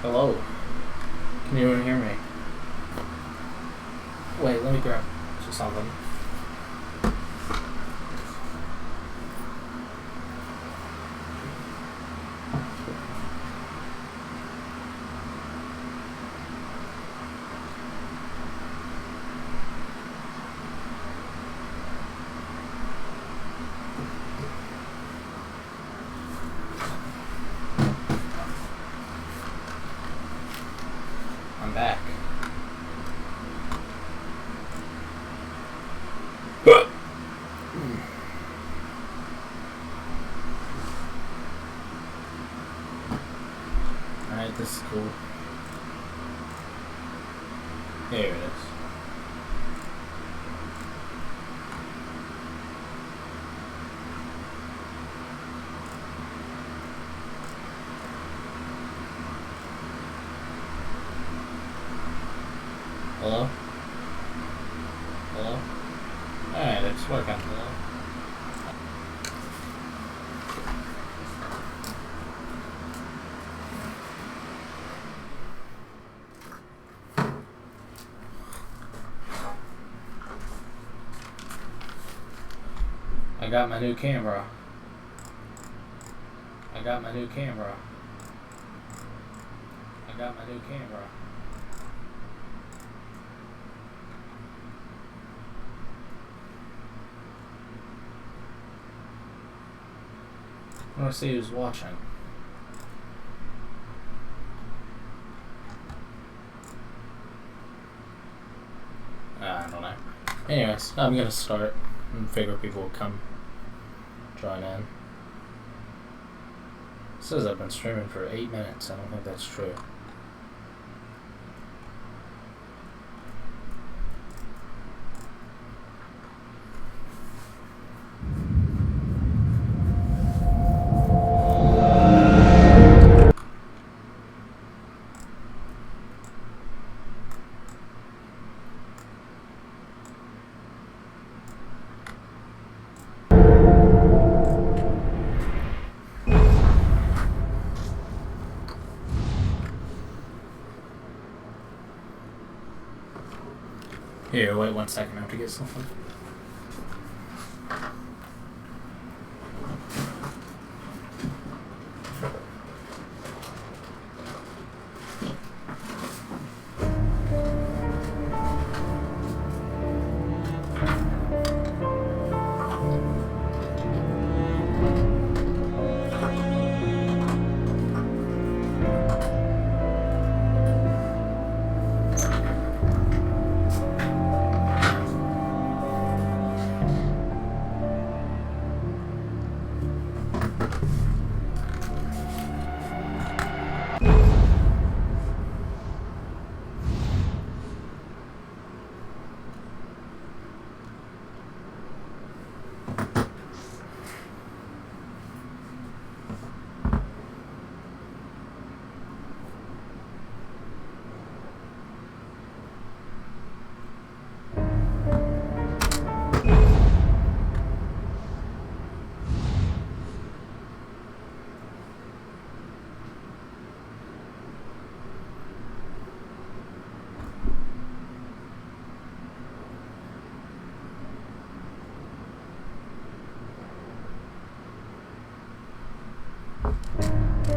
Hello. Can anyone hear me? Wait, let me grab something. I'm back. Alright, this is cool. Here it is. Hello? Hello? Alright, it's working. Hello? I got my new camera. I got my new camera. I got my new camera. I want to see who's watching. I don't know. Anyways, I'm gonna start and figure people will come join in. It says I've been streaming for 8 minutes. I don't think that's true. Here, wait 1 second. I have to get something.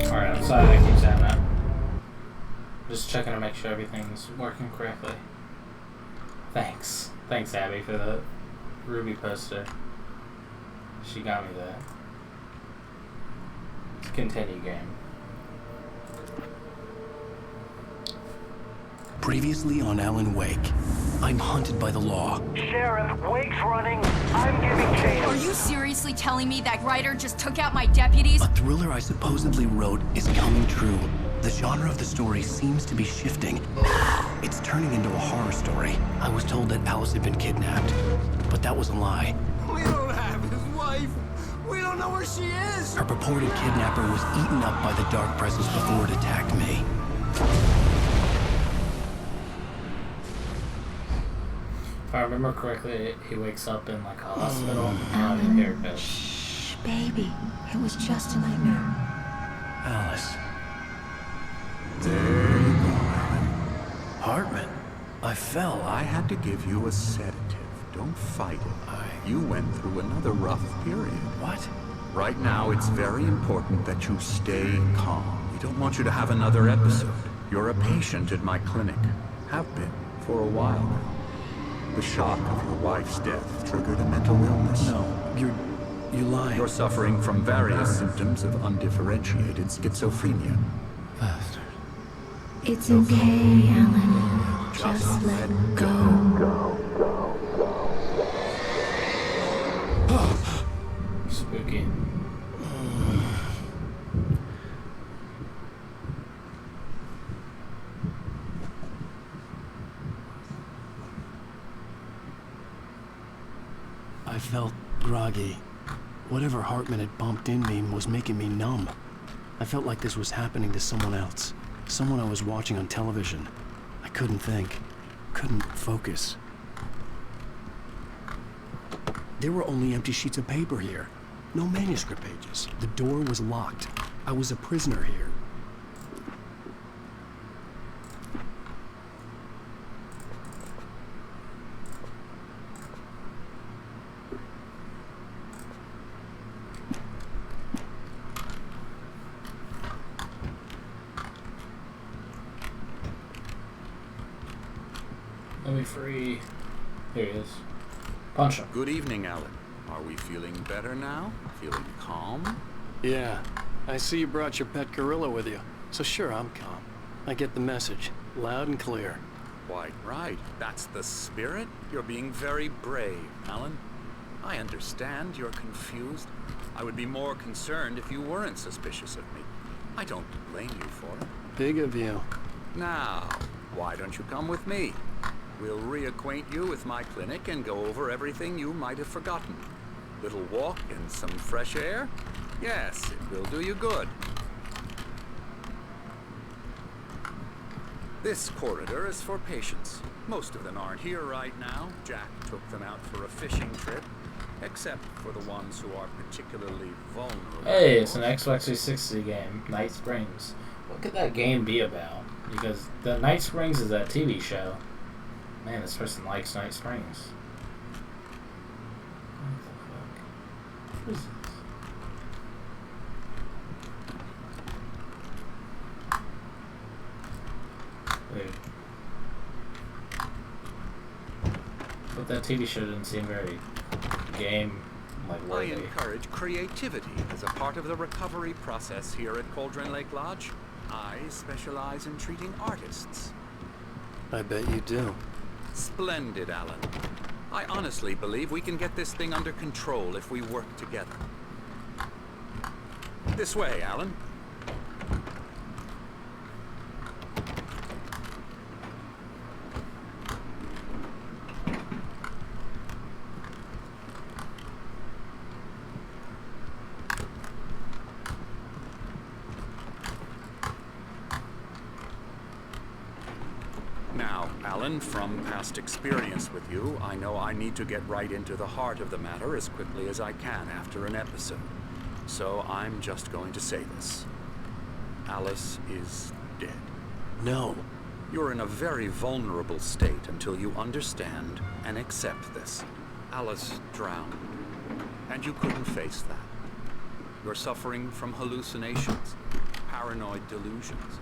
Alright, I'm sorry I keep saying that. Just checking to make sure everything's working correctly. Thanks. Thanks, Abby, for the Ruby poster. She got me that. Let's continue game. Previously on Alan Wake, I'm hunted by the law. Sheriff, Wake's running. I'm giving chase. Are you seriously telling me that writer just took out my deputies? A thriller I supposedly wrote is coming true. The genre of the story seems to be shifting. It's turning into a horror story. I was told that Alice had been kidnapped, but that was a lie. We don't have his wife. We don't know where she is. Her purported kidnapper was eaten up by the dark presence before it attacked me. If I remember correctly, he wakes up in like a hospital and here it goes. Shh, baby. It was just a nightmare. Alice. There you go, Alan. Hartman, I fell. I had to give you a sedative. Don't fight it. You went through another rough period. What? Right now, it's very important that you stay calm. We don't want you to have another episode. You're a patient at my clinic. Have been for a while now. The shock of your wife's death triggered a mental illness. No, you're lying. You're suffering from various symptoms of undifferentiated schizophrenia. Bastard. It's okay, Alan. Just let go. Spooky. I felt groggy. Whatever Hartman had bumped in me was making me numb. I felt like this was happening to someone else. Someone I was watching on television. I couldn't think. Couldn't focus. There were only empty sheets of paper here. No manuscript pages. The door was locked. I was a prisoner here. Let me free. Here he is. Punch him. Good evening, Alan. Are we feeling better now? Feeling calm? Yeah. I see you brought your pet gorilla with you. So sure, I'm calm. I get the message. Loud and clear. Quite right. That's the spirit. You're being very brave, Alan. I understand you're confused. I would be more concerned if you weren't suspicious of me. I don't blame you for it. Big of you. Now, why don't you come with me? We'll reacquaint you with my clinic and go over everything you might have forgotten. Little walk and some fresh air? Yes, it will do you good. This corridor is for patients. Most of them aren't here right now. Jack took them out for a fishing trip, except for the ones who are particularly vulnerable. Hey, it's an Xbox 360 game, Night Springs. What could that game be about? Because the Night Springs is that TV show. Man, this person likes Night Springs. What the fuck? What is this? Dude. But that TV show didn't seem very game like I worthy. encourage creativity as a part of the recovery process here at Cauldron Lake Lodge. I specialize in treating artists. I bet you do. Splendid, Alan. I honestly believe we can get this thing under control if we work together. This way, Alan. Now, Alan, from past experience with you, I know I need to get right into the heart of the matter as quickly as I can after an episode. So I'm just going to say this. Alice is dead. No. You're in a very vulnerable state until you understand and accept this. Alice drowned, and you couldn't face that. You're suffering from hallucinations, paranoid delusions,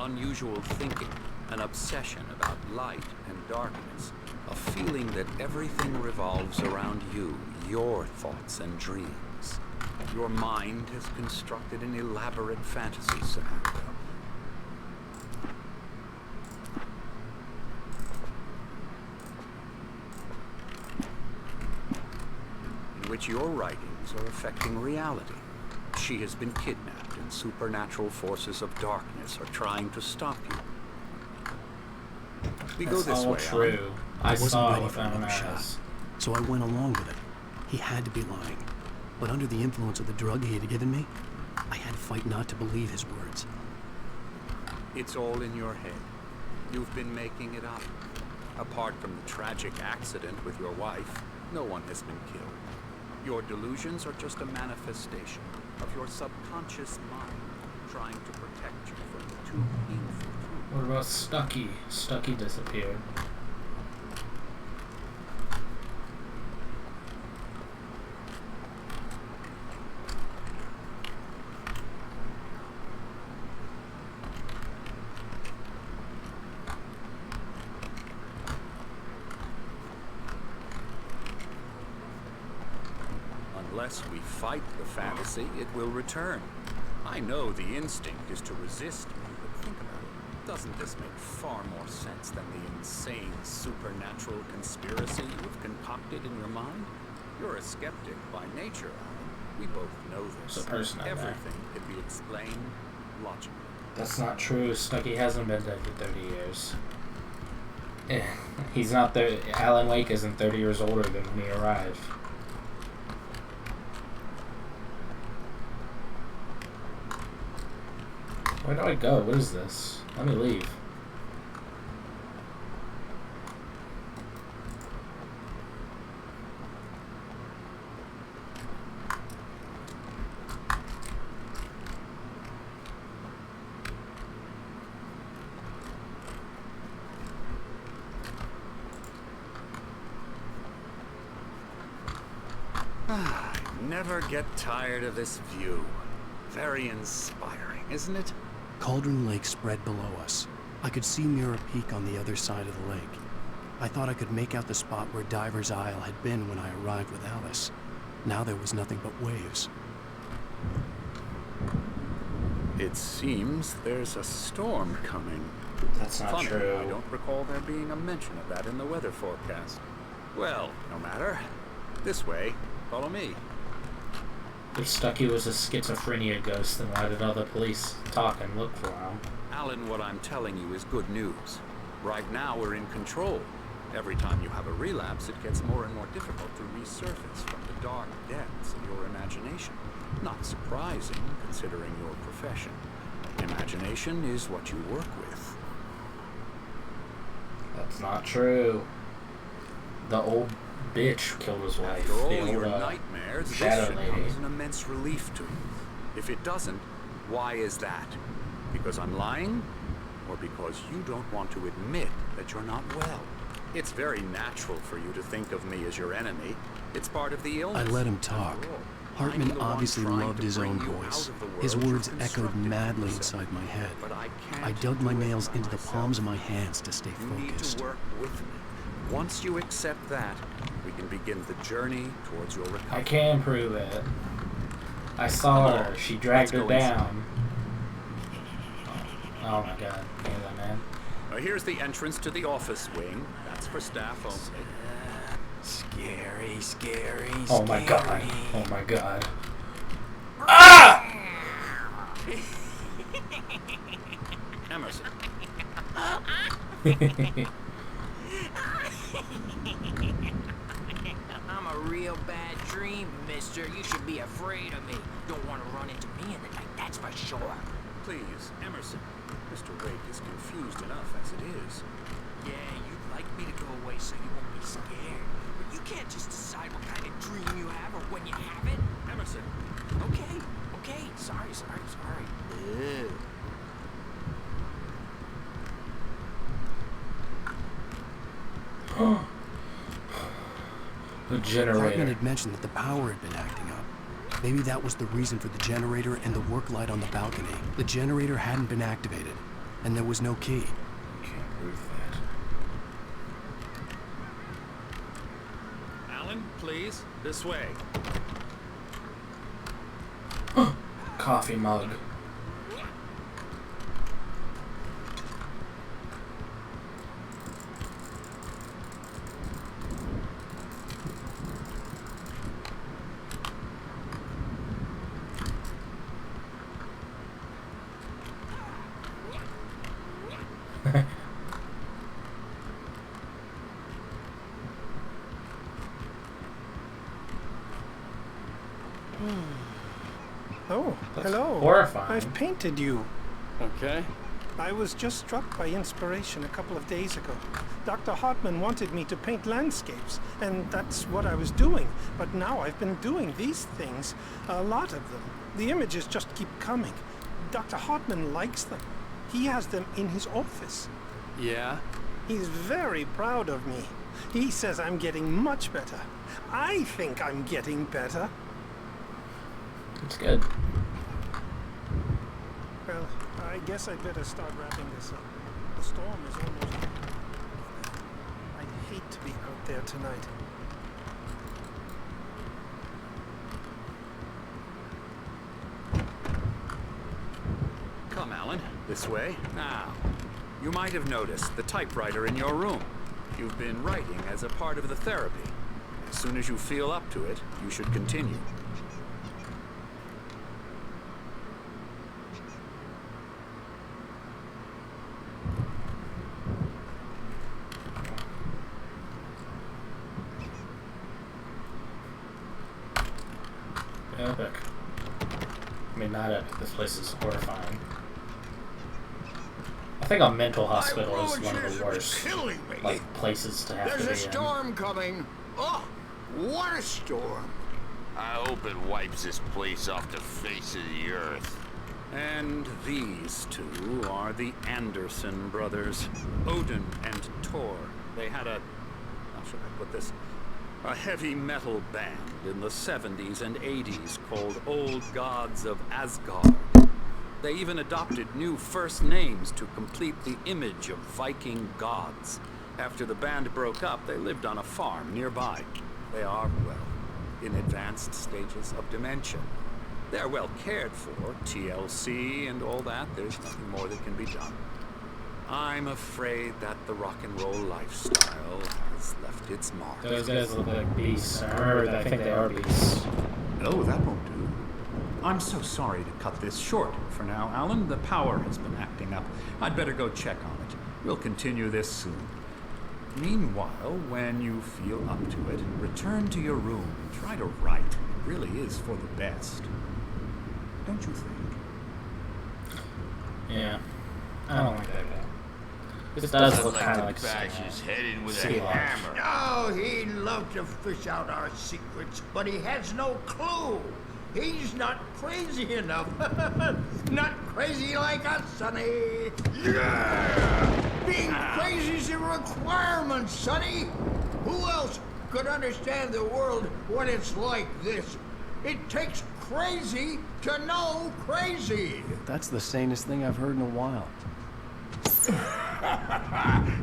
unusual thinking, an obsession about light and darkness, a feeling that everything revolves around you, your thoughts and dreams. Your mind has constructed an elaborate fantasy scenario. In which your writings are affecting reality. She has been kidnapped and supernatural forces of darkness are trying to stop you. We go That's this all way, true. Alan. I wasn't saw it ready with for my own another shot. eyes. So I went along with it. He had to be lying. But under the influence of the drug he had given me, I had to fight not to believe his words. It's all in your head. You've been making it up. Apart from the tragic accident with your wife, no one has been killed. Your delusions are just a manifestation of your subconscious mind trying to protect you from the too painful What about Stucky? Stucky disappeared. Unless we fight the fantasy, it will return. I know the instinct is to resist me, but think about it. Doesn't this make far more sense than the insane supernatural conspiracy you've concocted in your mind? You're a skeptic by nature, Alan. We both know this. There's a person in there. Everything can be explained logically. That's not true. Stucky hasn't been dead for 30 years. He's not there. Alan Wake isn't 30 years older than when he arrived. Where do I go? What is this? Let me leave. I never get tired of this view. Very inspiring, isn't it? Cauldron Lake spread below us. I could see Mirror Peak on the other side of the lake. I thought I could make out the spot where Diver's Isle had been when I arrived with Alice. Now there was nothing but waves. It seems there's a storm coming. That's not Funny, true. I don't recall there being a mention of that in the weather forecast. Well, no matter. This way. Follow me. If Stucky was a schizophrenia ghost, then why did other police talk and look for him? Alan, what I'm telling you is good news. Right now, we're in control. Every time you have a relapse, it gets more and more difficult to resurface from the dark depths of your imagination. Not surprising, considering your profession. Imagination is what you work with. That's not true. The old bitch killed his wife. After all The old, your nightmares, this shadow should lady. come as an immense relief to you. If it doesn't, why is that? Because I'm lying? Or because you don't want to admit that you're not well? It's very natural for you to think of me as your enemy. It's part of the illness. I let him talk. After all, I'm Hartman the one obviously trying loved to his bring own you voice. out of the world His you've words echoed constructed madly for yourself. inside my head. But I can't I dug my do it nails by into the myself. palms of my hands to stay You need focused. to work with me. Once you accept that, we can begin the journey towards your recovery. I can prove it. I saw her. She dragged her Let's go inside. down. Oh my god. Hear that, man? Here's the entrance to the office wing. That's for staff only. Scary, scary, Oh my god. Oh my god. Ah! Emerson. I'm a real bad dream, mister. You should be afraid of me. Don't want to run into me in the night, that's for sure. Please, Emerson. Mr. Wake is confused enough as it is. Yeah, you'd like me to go away so you won't be scared. But you can't just decide what kind of dream you have or when you have it. Emerson. Okay, okay. Sorry. Ew. The Hartman generator. had mentioned that the power had been acting up. Maybe that was the reason for the generator and the work light on the balcony. The generator hadn't been activated, and there was no key. Can't prove Alan, please. This way. that. Coffee mug. Oh, That's hello. horrifying. I've painted you. Okay. I was just struck by inspiration a couple of days ago. Dr. Hartman wanted me to paint landscapes, and that's what I was doing. But now I've been doing these things, a lot of them. The images just keep coming. Dr. Hartman likes them. He has them in his office. Yeah? He's very proud of me. He says I'm getting much better. I think I'm getting better. It's good. Well, I guess I'd better start wrapping this up. The storm is almost... I'd hate to be out there tonight. Come, Alan. This way. Now, you might have noticed the typewriter in your room. You've been writing as a part of the therapy. As soon as you feel up to it, you should continue. Epic. I mean, not epic. This place is horrifying. I think a mental hospital is one of the worst, like, places to have to be in. There's a storm coming. Oh, what a storm. I hope it wipes this place off the face of the earth. And these two are the Anderson brothers, Odin and Tor. They had a, how should I put this, a heavy metal band in the 70s and 80s called Old Gods of Asgard. They even adopted new first names to complete the image of Viking gods. After the band broke up, they lived on a farm nearby. They are, well, in advanced stages of dementia. They're well cared for, TLC and all that. There's nothing more that can be done. I'm afraid that the rock and roll lifestyle has left its mark. Those guys look like beasts. I think they are beasts. Oh, that won't do. I'm so sorry to cut this short for now, Alan. The power has been acting up. I'd better go check on it. We'll continue this soon. Meanwhile, when you feel up to it, return to your room and try to write. It really is for the best. Don't you think? Yeah. I don't like that guy. This does look kind of like bash his head in with sea a life. hammer. Oh, he'd love to fish out our secrets, but he has no clue. He's not crazy enough. Not crazy like us, Sonny. Yeah! Being crazy's a requirement, Sonny. Who else could understand the world when it's like this? It takes crazy to know crazy. That's the sanest thing I've heard in a while.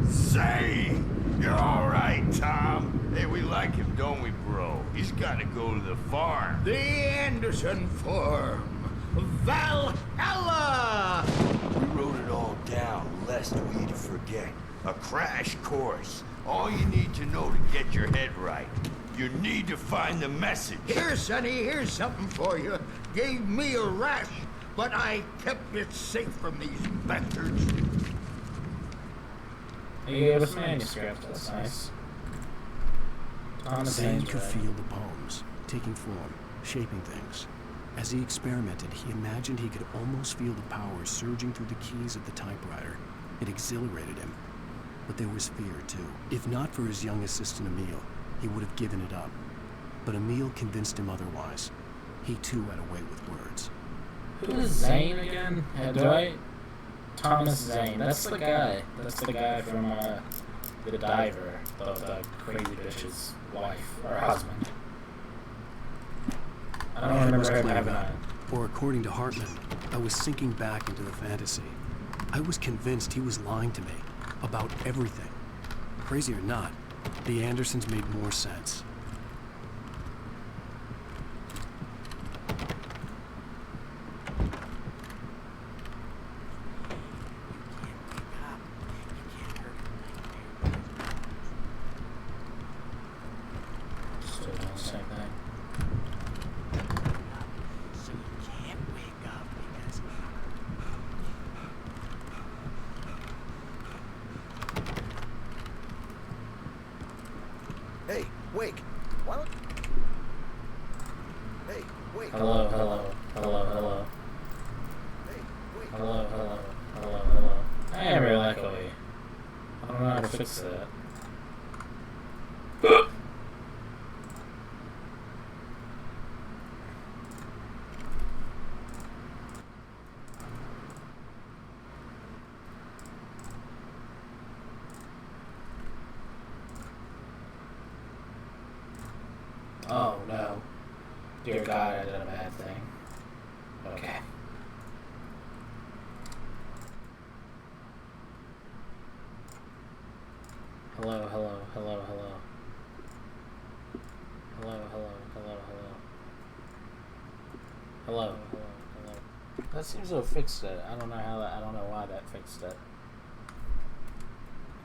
Say, you're all right, Tom. Hey, we like him, don't we, bro? He's got to go to the farm. The Anderson farm. Valhalla! We wrote it all down, lest we'd forget. A crash course. All you need to know to get your head right. You need to find the message. Here, Sonny, here's something for you. Gave me a rash, but I kept it safe from these bastards. He gave us a manuscript. That's nice. Thomas Zane Zane's could right. feel the poems, taking form, shaping things. As he experimented, he imagined he could almost feel the power surging through the keys of the typewriter. It exhilarated him. But there was fear, too. If not for his young assistant, Emil, he would have given it up. But Emil convinced him otherwise. He, too, had a way with words. Who is Zane again? Thomas Zane. That's the guy. That's the guy from The Diver, the crazy bitch's wife or husband. I don't remember him having that. Or according to Hartman, I was sinking back into the fantasy. I was convinced he was lying to me about everything. Crazy or not, the Andersons made more sense. Still doing the same thing. So you can't wake up because... Hey, wake. Why don't... Hey, wake. Hello, hello, hello, hello. Hey, wake. Hello, hello, hello, hello. I am real echoey. I don't know how to fix that. Oh no. Dear God, I did a bad thing. Okay. Hello, hello, hello, hello. Hello, hello, hello, hello. Hello, hello, hello. That seems to have fixed it. I don't know how that, I don't know why that fixed it.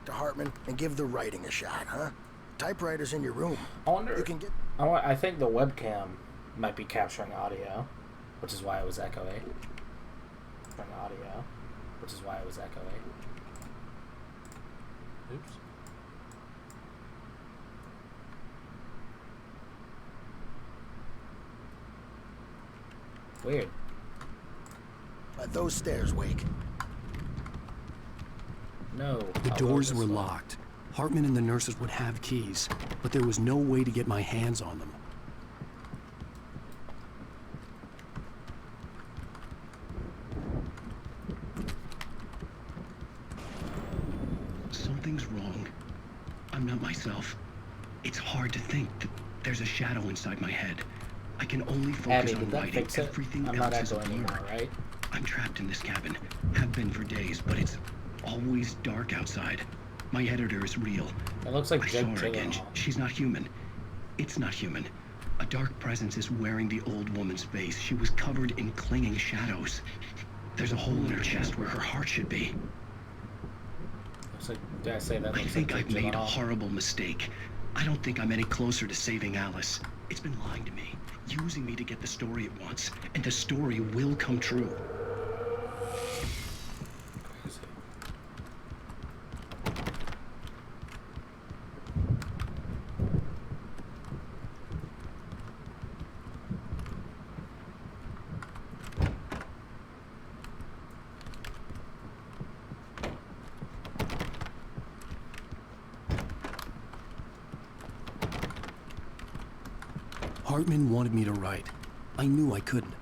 To Hartman and give the writing a shot, huh? Typewriter's in your room. I wonder. You can get. I think the webcam might be capturing audio, which is why it was echoing. Capturing audio, which is why it was echoing. Oops. Weird. Those stairs, Wake. No. The doors were locked. Hartman and the nurses would have keys, but there was no way to get my hands on them. Something's wrong. I'm not myself. It's hard to think that there's a shadow inside my head. I can only focus on writing. Everything else is a blur. Right? I'm trapped in this cabin. Have been for days, but it's always dark outside. My editor is real. It looks like I saw her again. She's not human. It's not human. A dark presence is wearing the old woman's face. She was covered in clinging shadows. There's a hole in her chest where her heart should be. Looks like, did I say that? I think I've made a horrible mistake. I don't think I'm any closer to saving Alice. It's been lying to me, using me to get the story it wants, and the story will come true. Hartman wanted me to write. I knew I couldn't,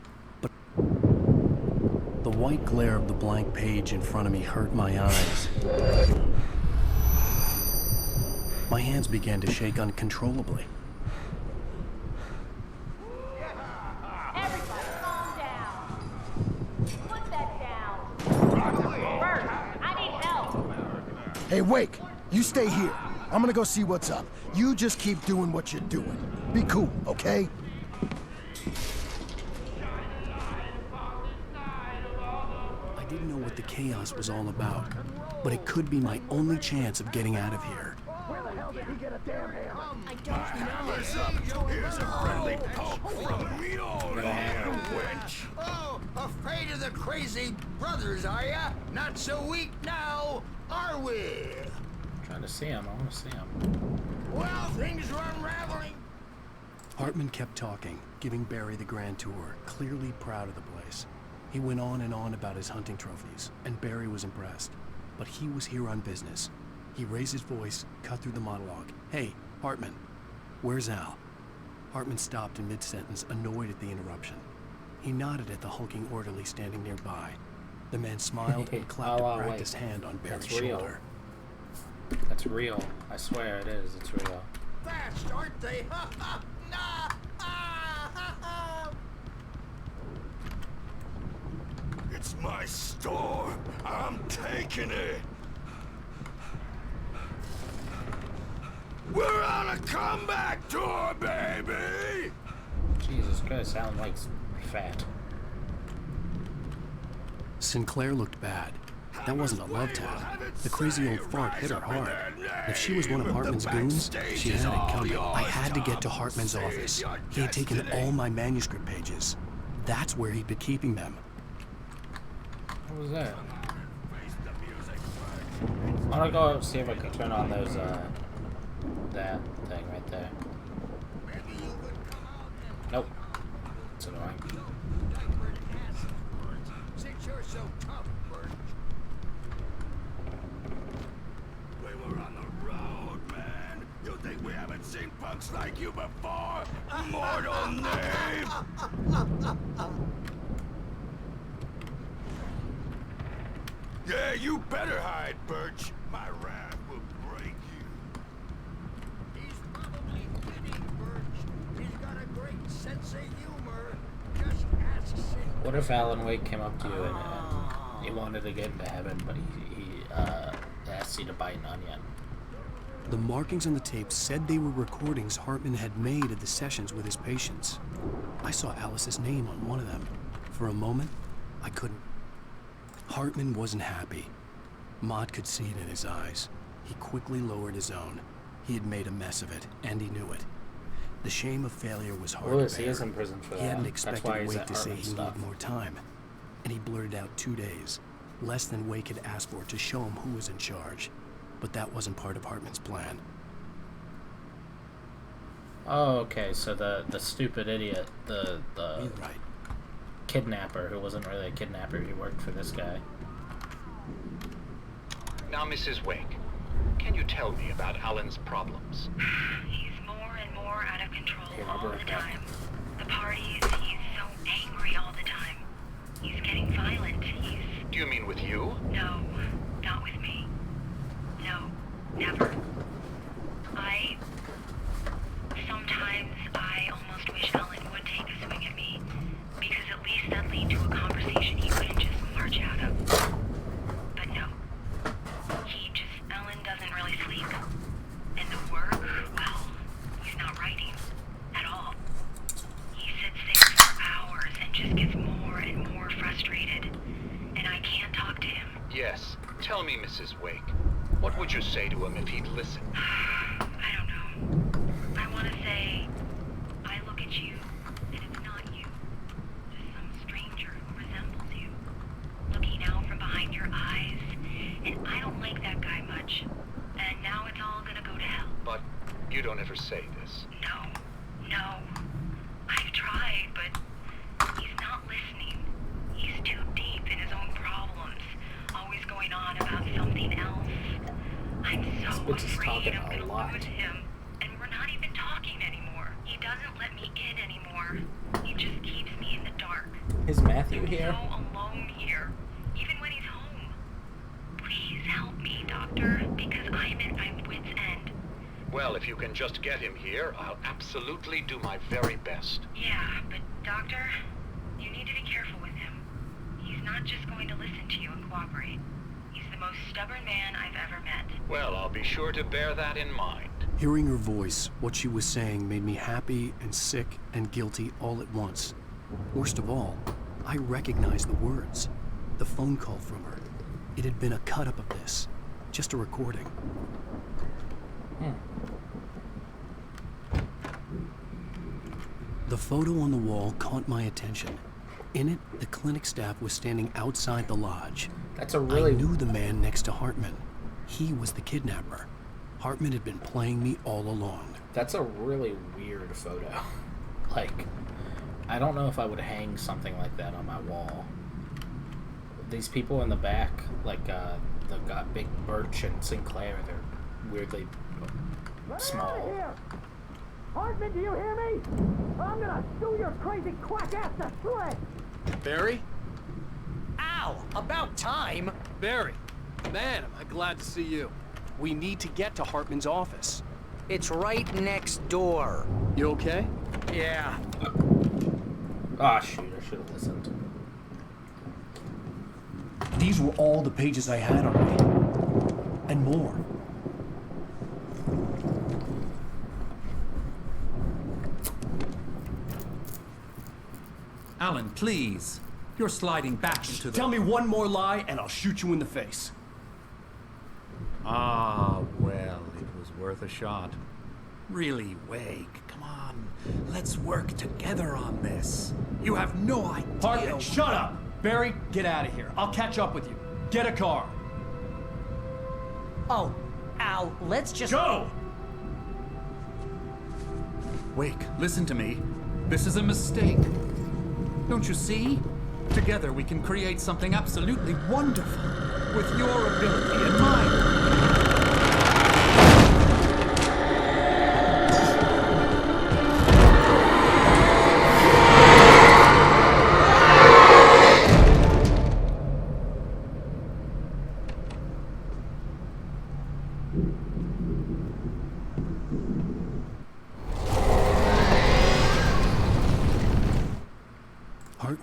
but the white glare of the blank page in front of me hurt my eyes. My hands began to shake uncontrollably. Everybody calm down. Put that down. Bert, I need help. Hey, Wake, you stay here. I'm gonna go see what's up. You just keep doing what you're doing. Be cool, okay? I didn't know what the chaos was all about, but it could be my only chance of getting out of here. Where the hell did he get a damn hammer? I don't know. Hammer's up. Here's a friendly poke from Mjolnir, wench. Oh, afraid of the crazy brothers, are ya? Not so weak now, are we? Trying to see him. I want to see him. Well, things are unraveling. Hartman kept talking, giving Barry the grand tour, clearly proud of the place. He went on and on about his hunting trophies, and Barry was impressed. But he was here on business. He raised his voice, cut through the monologue. Hey, Hartman, where's Al? Hartman stopped in mid-sentence, annoyed at the interruption. He nodded at the hulking orderly standing nearby. The man smiled and clapped a practiced hand on Barry's shoulder. That's real. I swear it is. It's real. Fast, aren't they? Ha ha! Nah! Ah, ha, ha. It's my store. I'm taking it. We're on a comeback tour, baby! Jesus Christ, sound like fat. Sinclair looked bad. That wasn't a love tap. The crazy old fart hit her hard. If she was one of Hartman's goons, she had it coming. I had to get to Hartman's office. He had taken all my manuscript pages. That's where he'd been keeping them. What was that? I'm gonna go up and see if I can turn on those, that thing right there. Nope. It's annoying. Since you're so tough, Bert. We were on the road, man. You think we haven't seen punks like you before? Mortal name! Yeah, you better hide, Birch. My wrath will break you. He's probably kidding, Birch. He's What if Alan Wake came up to you and he wanted to get into heaven, but he asked you to bite an onion? The markings on the tape said they were recordings Hartman had made at the sessions with his patients. I saw Alice's name on one of them. For a moment, I couldn't. Hartman wasn't happy. Maud could see it in his eyes. He quickly lowered his own. He had made a mess of it, and he knew it. The shame of failure was hard to bear. He is in prison for that. He hadn't That's expected why he's Wake at to say Hartman he stuff. needed more time. And he blurted out 2 days. Less than Wake had asked for to show him who was in charge. But that wasn't part of Hartman's plan. Oh, okay, so the stupid idiot, the right. kidnapper, who wasn't really a kidnapper, he worked for this guy. Now, Mrs. Wake, can you tell me about Alan's problems? He's more and more out of control Here, all I'll the bring it back. time. The parties, he's so angry all the time. He's getting violent. Do you mean with you? No, not with me. No, never. Sometimes I almost wish Alan would take a swing at me, because at least that'd lead to a conversation he couldn't just march out of. But no. Alan doesn't really sleep. And the work, well, he's not writing at all. He sits there for hours and just gets more and more frustrated. And I can't talk to him. Yes. Tell me, Mrs. Wake, what would you say to him if he'd listen? I don't know. I want to say, I look at you, and it's not you. Just some stranger who resembles you. Looking out from behind your eyes, and I don't like that guy much. And now it's all gonna go to hell. But you don't ever say this. No. I've tried, but he's not listening. He's too deep in his own problems, always going on about something else. I'm so afraid I'm gonna lose him, and we're not even talking anymore. He doesn't let me in anymore. He just keeps me in the dark. Is Matthew I'm here? so alone here, even when he's home. Please help me, Doctor, because I'm at my wit's end. Well, if you can just get him here, I'll absolutely do my very best. Yeah, but Doctor, you need to be careful with him. He's not just going to listen to you and cooperate. He's the most stubborn man I've ever met. Well, I'll be sure to bear that in mind. Hearing her voice, what she was saying made me happy and sick and guilty all at once. Worst of all, I recognized the words. The phone call from her. It had been a cut-up of this. Just a recording. The photo on the wall caught my attention. In it, the clinic staff was standing outside the lodge. That's a really... I knew the man next to Hartman. He was the kidnapper. Hartman had been playing me all along. That's a really weird photo. Like, I don't know if I would hang something like that on my wall. These people in the back, like, they've got Big Birch and Sinclair, they're weirdly small. Hartman, do you hear me? I'm gonna sue your crazy quack ass to shreds! Barry? Ow! About time! Barry! Man, am I glad to see you. We need to get to Hartman's office. It's right next door. You okay? Yeah. Ah, shoot, I should have listened. These were all the pages I had on me. And more. Alan, please. You're sliding back into the... Tell me one more lie and I'll shoot you in the face. Ah, well, it was worth a shot. Really, Wake, come on. Let's work together on this. You have no idea... Hartman, shut up! Barry, get out of here. I'll catch up with you. Get a car. Oh, Al, let's just... Go! Wake, listen to me. This is a mistake. Don't you see? Together we can create something absolutely wonderful. With your ability and mine.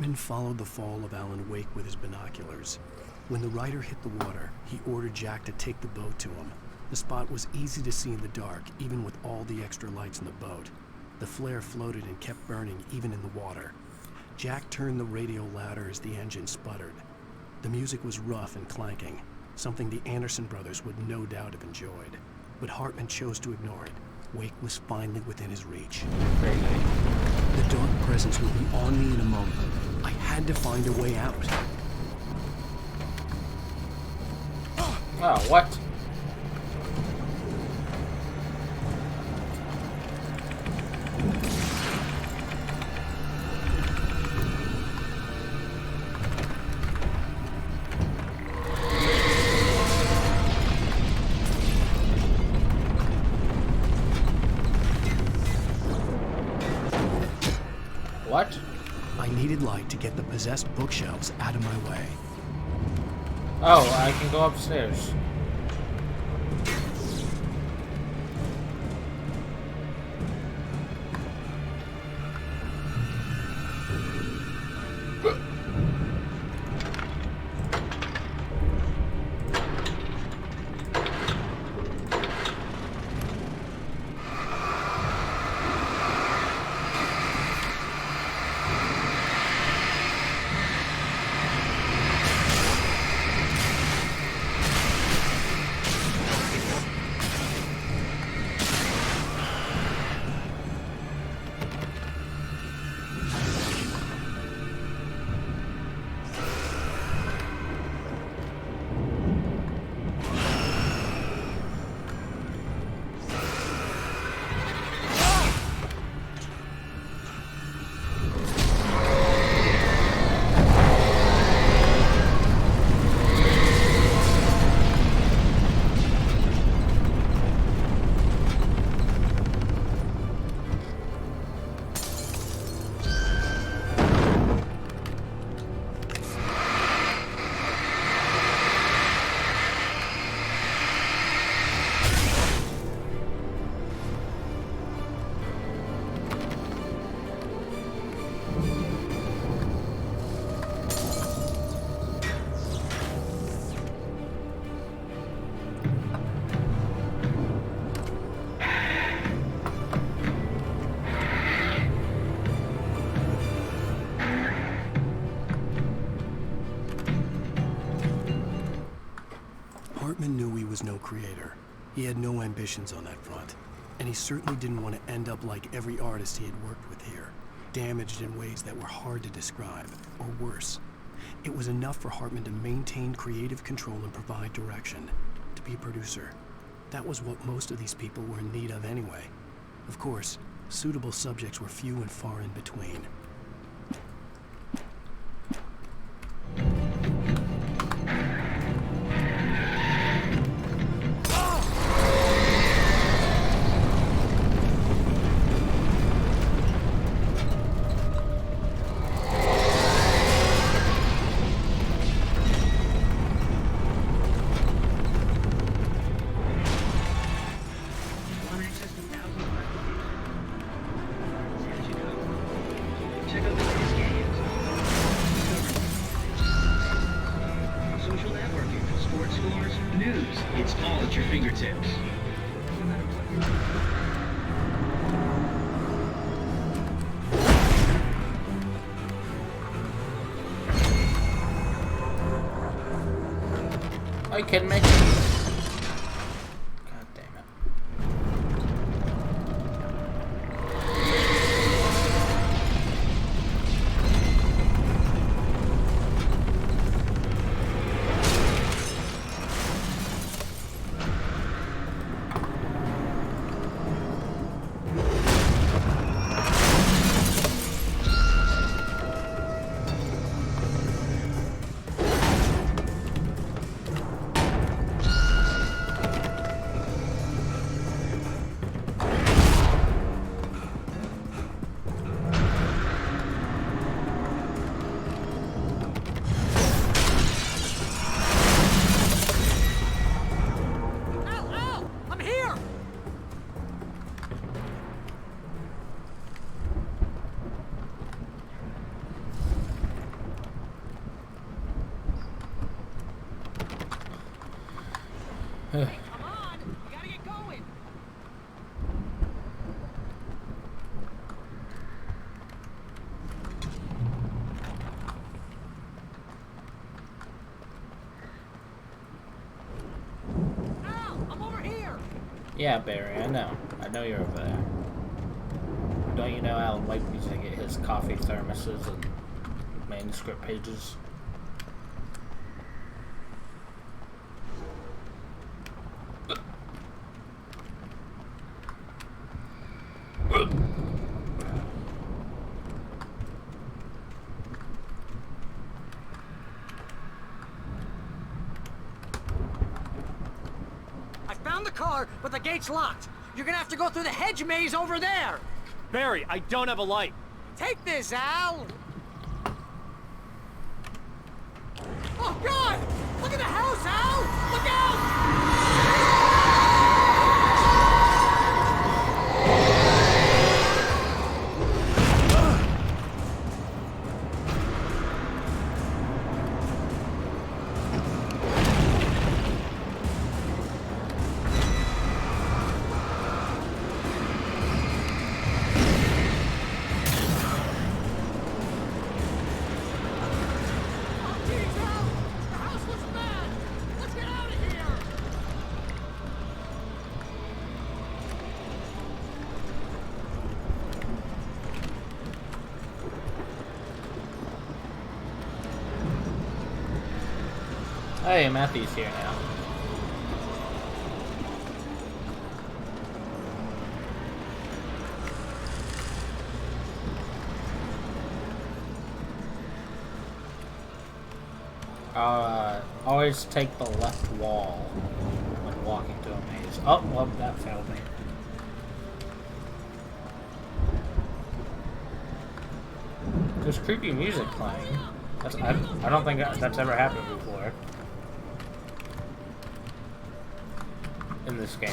Hartman followed the fall of Alan Wake with his binoculars. When the rider hit the water, he ordered Jack to take the boat to him. The spot was easy to see in the dark, even with all the extra lights in the boat. The flare floated and kept burning even in the water. Jack turned the radio louder as the engine sputtered. The music was rough and clanking, something the Anderson brothers would no doubt have enjoyed. But Hartman chose to ignore it. Wake was finally within his reach. The dark presence would be on me in a moment. I had to find a way out. Oh, what? What? I needed light to get the possessed bookshelves out of my way. Oh, I can go upstairs. Hartman knew he was no creator. He had no ambitions on that front. And he certainly didn't want to end up like every artist he had worked with here, damaged in ways that were hard to describe, or worse. It was enough for Hartman to maintain creative control and provide direction, to be a producer. That was what most of these people were in need of anyway. Of course, suitable subjects were few and far in between. Are you kidding me? God damn it. Yeah, Barry, I know. I know you're over there. Don't you know Alan Wake needs to get his coffee thermoses and manuscript pages? I found the car, but the gate's locked. You're gonna have to go through the hedge maze over there. Barry, I don't have a light. Take this, Al. Oh, God! Look at the house, Al! Look out! Hey, Matthew's here now. Always take the left wall when walking to a maze. Oh, well, that failed me. There's creepy music playing. I don't think that's ever happened before in this game.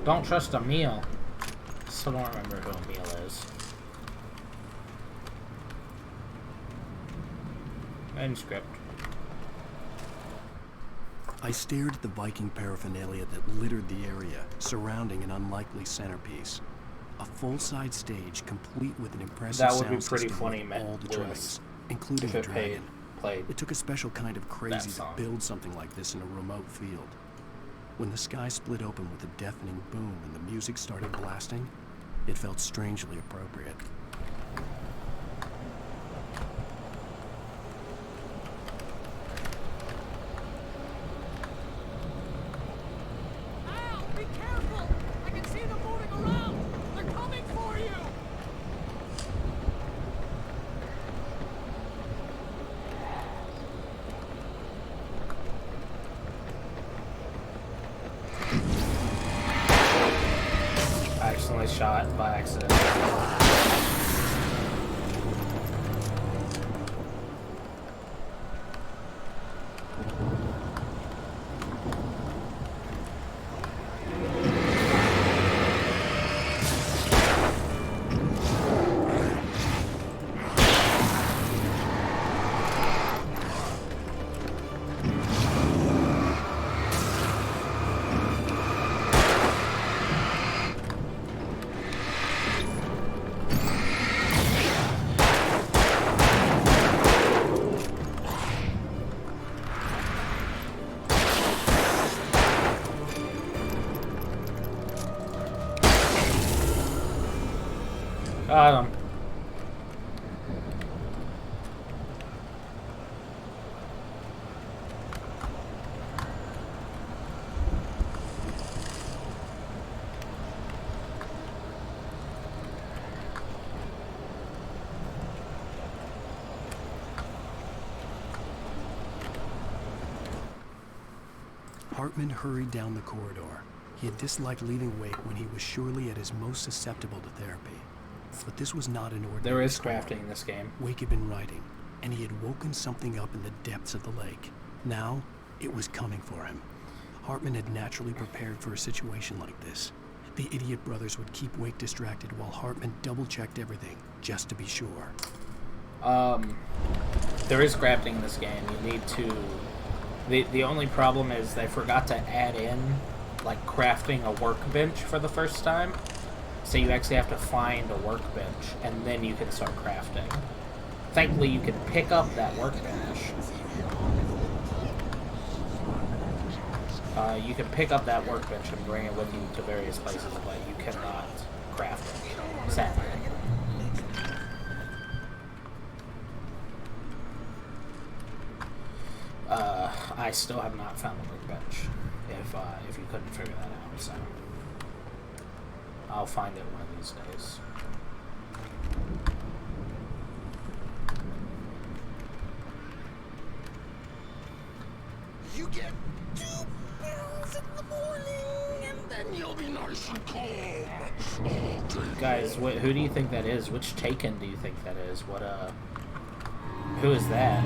Don't trust Emil. Still don't remember who Emil is. Manuscript. I stared at the Viking paraphernalia that littered the area, surrounding an unlikely centerpiece. A full-size stage complete with an impressive That would sound be pretty system funny, with all the Lewis, trimmings, including if the it dragon. played It took a special kind of crazy to song. build something like this in a remote field. When the sky split open with a deafening boom and the music started blasting, it felt strangely appropriate. Al, be careful! I can see them moving around! They're coming for you! I accidentally shot by accident. Got him. Hartman hurried down the corridor. He had disliked leaving Wake when he was surely at his most susceptible to therapy. But this was not an ordinary There is storm. crafting in this game. Wake had been writing, and he had woken something up in the depths of the lake. Now, it was coming for him. Hartman had naturally prepared for a situation like this. The idiot brothers would keep Wake distracted while Hartman double-checked everything, just to be sure. There is crafting in this game. You need to... The only problem is they forgot to add in, like, crafting a workbench for the first time. So you actually have to find a workbench, and then you can start crafting. Thankfully, you can pick up that workbench. You can pick up that workbench and bring it with you to various places, but you cannot craft it, sadly. I still have not found the workbench, if you couldn't figure that out, so I'll find it one of these days. You get 2 pills in the morning, and then you'll be nice and calm. Guys, who do you think that is? Which Taken do you think that is? Who is that?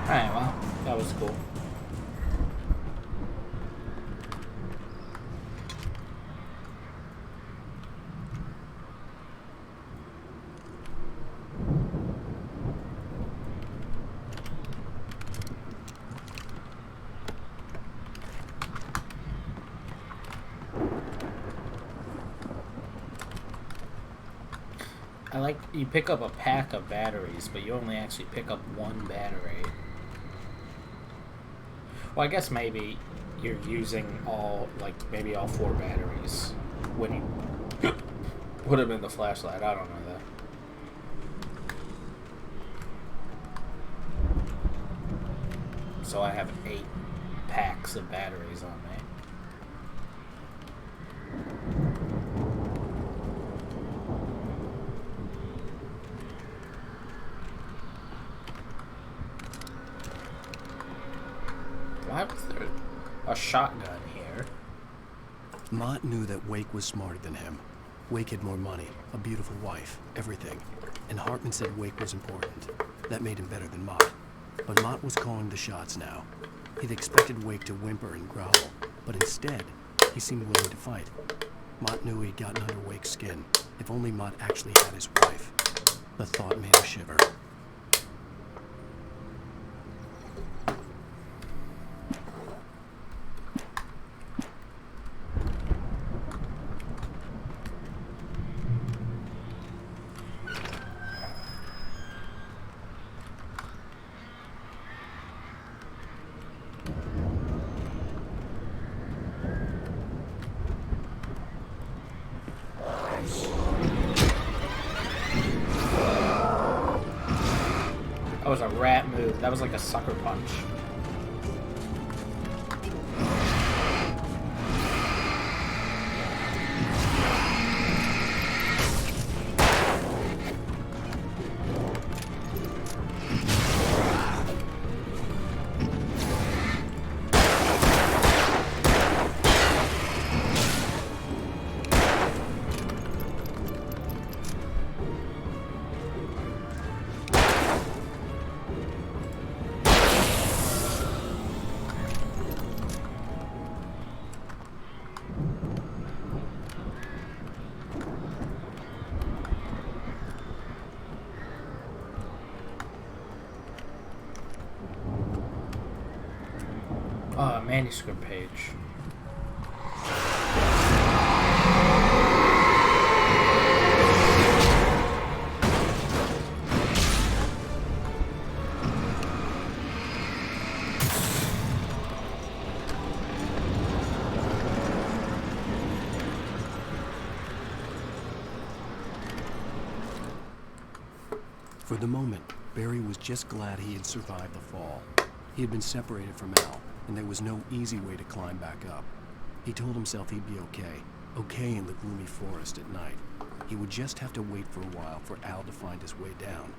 Alright, well, that was cool. I like, you pick up a pack of batteries, but you only actually pick up one battery. Well, I guess maybe you're using maybe all 4 batteries when you put them in the flashlight. I don't know that. So I have 8 packs of batteries on me. Why was there a shotgun here? Mott knew that Wake was smarter than him. Wake had more money, a beautiful wife, everything. And Hartman said Wake was important. That made him better than Mott. But Mott was calling the shots now. He'd expected Wake to whimper and growl, but instead, he seemed willing to fight. Mott knew he'd gotten under Wake's skin. If only Mott actually had his wife. The thought made him shiver. That was a rat move. That was like a sucker punch. Oh, a manuscript page. For the moment, Barry was just glad he had survived the fall. He had been separated from Al, and there was no easy way to climb back up. He told himself he'd be okay in the gloomy forest at night. He would just have to wait for a while for Al to find his way down.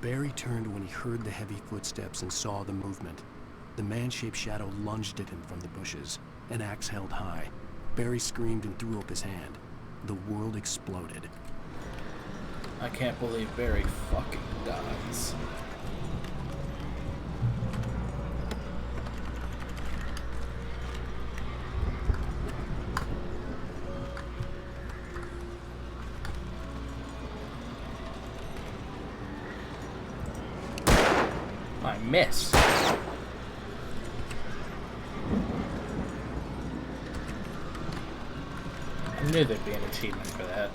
Barry turned when he heard the heavy footsteps and saw the movement. The man-shaped shadow lunged at him from the bushes, an axe held high. Barry screamed and threw up his hand. The world exploded. I can't believe Barry fucking dies. I missed. I knew there'd be an achievement for that.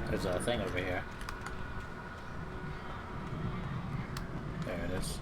There's a thing over here. There it is.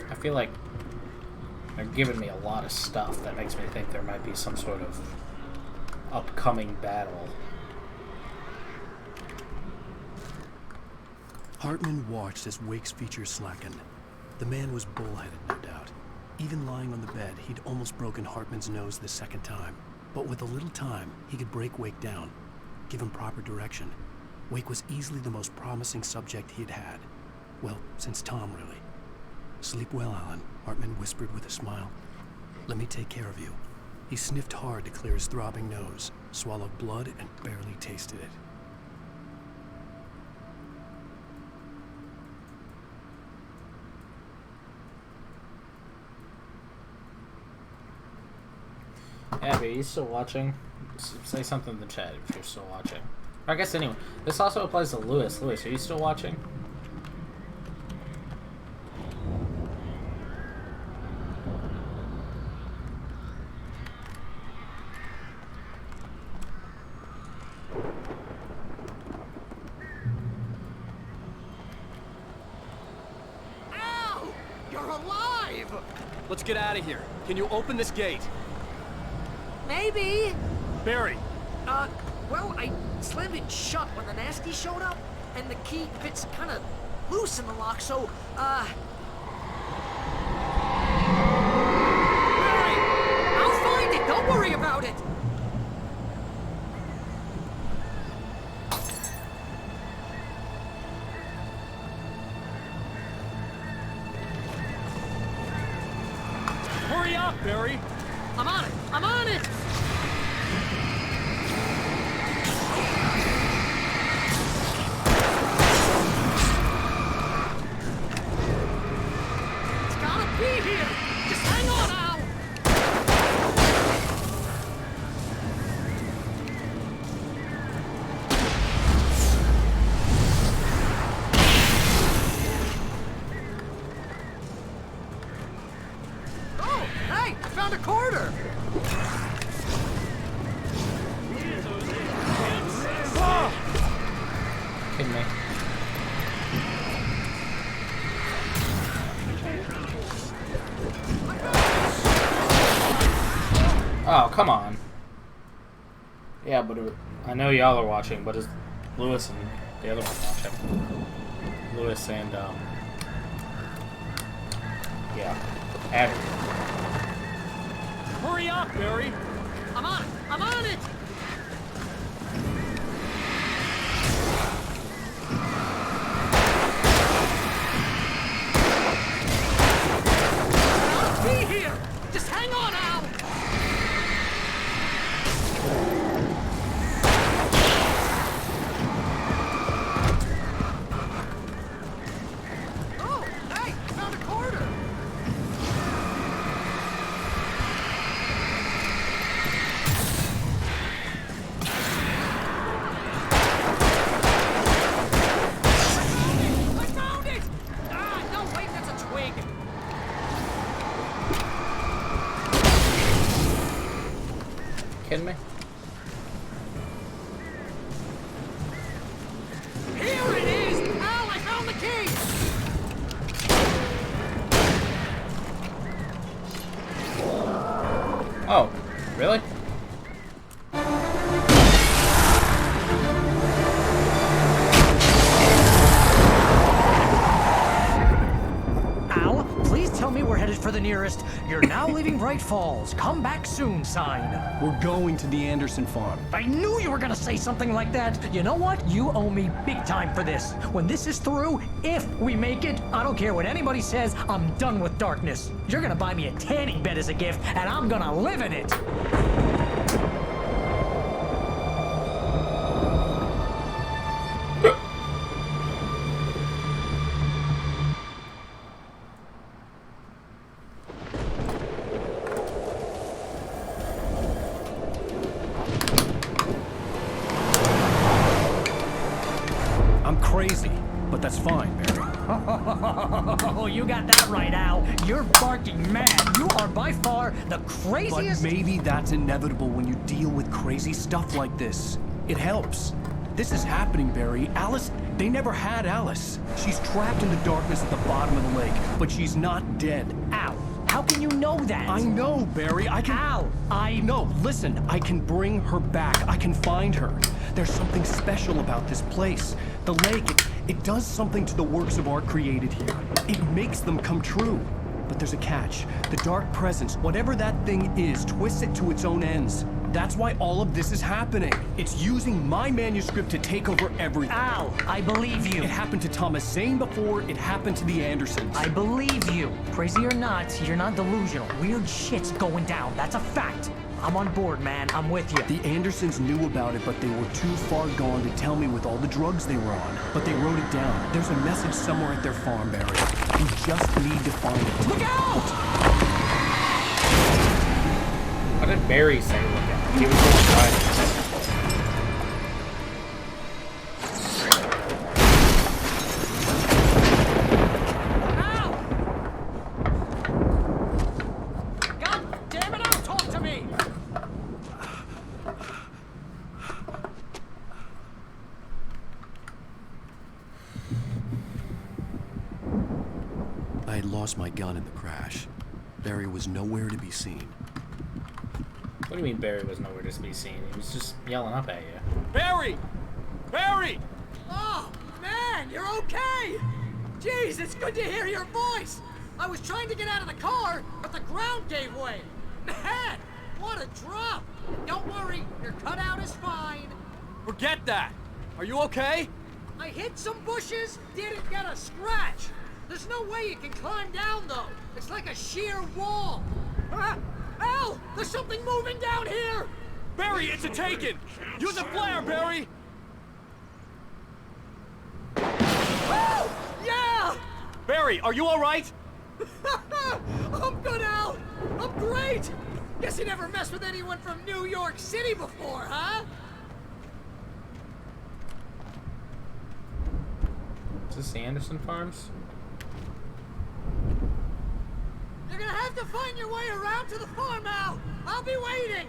I feel like they're giving me a lot of stuff that makes me think there might be some sort of upcoming battle. Hartman watched as Wake's features slackened. The man was bullheaded, no doubt. Even lying on the bed, he'd almost broken Hartman's nose the second time. But with a little time, he could break Wake down, give him proper direction. Wake was easily the most promising subject he'd had. Well, since Tom, really. Sleep well, Alan, Hartman whispered with a smile. Let me take care of you. He sniffed hard to clear his throbbing nose, swallowed blood, and barely tasted it. Abby, are you still watching? Say something in the chat if you're still watching. Or I guess anyway, this also applies to Lewis. Lewis, are you still watching? Ow! You're alive! Let's get out of here. Can you open this gate? Maybe. Barry! Well, I slammed it shut when the nasty showed up, and the key fits kind of loose in the lock, so, Barry! I'll find it! Don't worry about it! Hurry up, Barry! I'm on it! I'm on it! It's gotta be here! Just hang on, Al! Oh, hey! Oh, come on. Yeah, but I know y'all are watching, but is Lewis and the other one watching? Lewis and, yeah, Abby. Hurry up, Barry! I'm on it! I'm on it! I'll be here! Just hang on, Al! Oh, hey! Found a quarter! I found it! Ah, no, wait, that's a twig. Kidding me? Here it is! Al, I found the key! Oh, really? Al, please tell me we're headed for the nearest "You're now leaving Bright Falls. Come back soon" sign. We're going to the Anderson farm. I knew you were gonna say something like that. You know what? You owe me big time for this. When this is through, if we make it, I don't care what anybody says, I'm done with darkness. You're gonna buy me a tanning bed as a gift, and I'm gonna live in it. I'm crazy, but that's fine, Barry. Oh, you got that right, Al. You're barking mad. You are by far the But craziest. maybe that's inevitable when you deal with crazy stuff like this. It helps. This is happening, Barry. Alice, they never had Alice. She's trapped in the darkness at the bottom of the lake, but she's not dead. Al, how can you know that? I know, Barry. I can... Al, No, listen. I can bring her back. I can find her. There's something special about this place. The lake, it does something to the works of art created here. It makes them come true. But there's a catch. The dark presence, whatever that thing is, twists it to its own ends. That's why all of this is happening. It's using my manuscript to take over everything. Al, I believe you. It happened to Thomas Zane before, it happened to the Andersons. I believe you. Crazy or not, you're not delusional. Weird shit's going down. That's a fact. I'm on board, man. I'm with you. The Andersons knew about it, but they were too far gone to tell me with all the drugs they were on. But they wrote it down. There's a message somewhere at their farm, Barry. You just need to find it. Look out! What did Barry say? Look at? He was just driving. God damn it, Al, talk to me! I had lost my gun in the crash. Barry was nowhere to be seen. What do you mean Barry was nowhere to be seen? He was just yelling up at you. Barry! Barry! Oh, man, you're okay! Jeez, it's good to hear your voice! I was trying to get out of the car, but the ground gave way! Man, what a drop! Don't worry, your cutout is fine. Forget that! Are you okay? I hit some bushes, didn't get a scratch. There's no way you can climb down, though. It's like a sheer wall. Al, there's something moving down here! Barry, it's a taken! Use a flare, Barry! Oh, yeah! Barry, are you alright? I'm good, Al. I'm great. Guess you never messed with anyone from New York City before, huh? Is this the Anderson Farms? You're gonna have to find your way around to the farm, Al. I'll be waiting.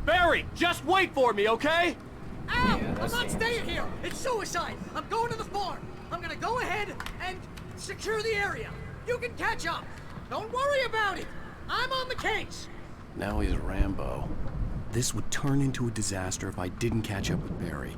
Barry, just wait for me, okay? Al, Yeah, I'm that's not the staying here. It's suicide. I'm going to the farm. I'm gonna go ahead and secure the area. You can catch up. Don't worry about it. I'm on the case! Now he's Rambo. This would turn into a disaster if I didn't catch up with Barry.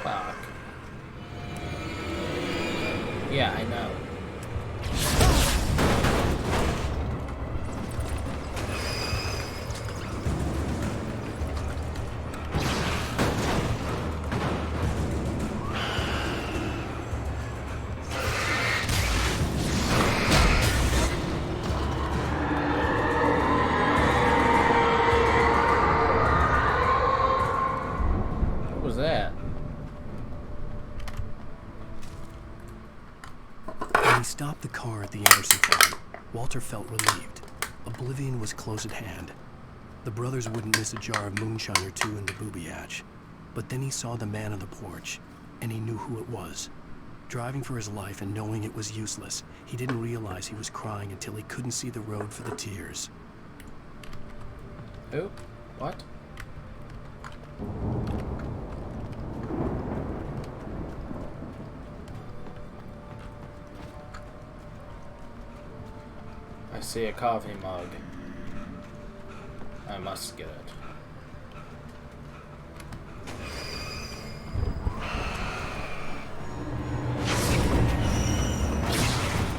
Fuck. Yeah, I know. What was that? When he stopped the car at the Anderson farm, Walter felt relieved. Oblivion was close at hand. The brothers wouldn't miss a jar of moonshine or two in the booby hatch. But then he saw the man on the porch, and he knew who it was. Driving for his life and knowing it was useless, he didn't realize he was crying until he couldn't see the road for the tears. Who? What? I see a coffee mug. I must get it.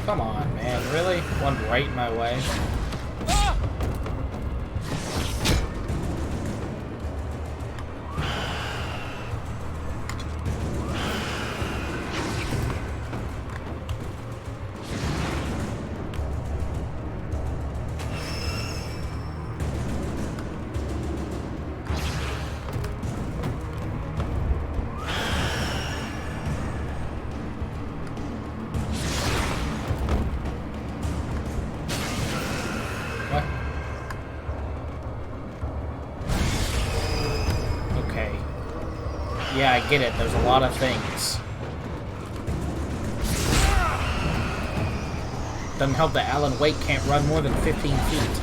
Come on, man. Really? One right in my way? Yeah, I get it. There's a lot of things. Doesn't help that Alan Wake can't run more than 15 feet.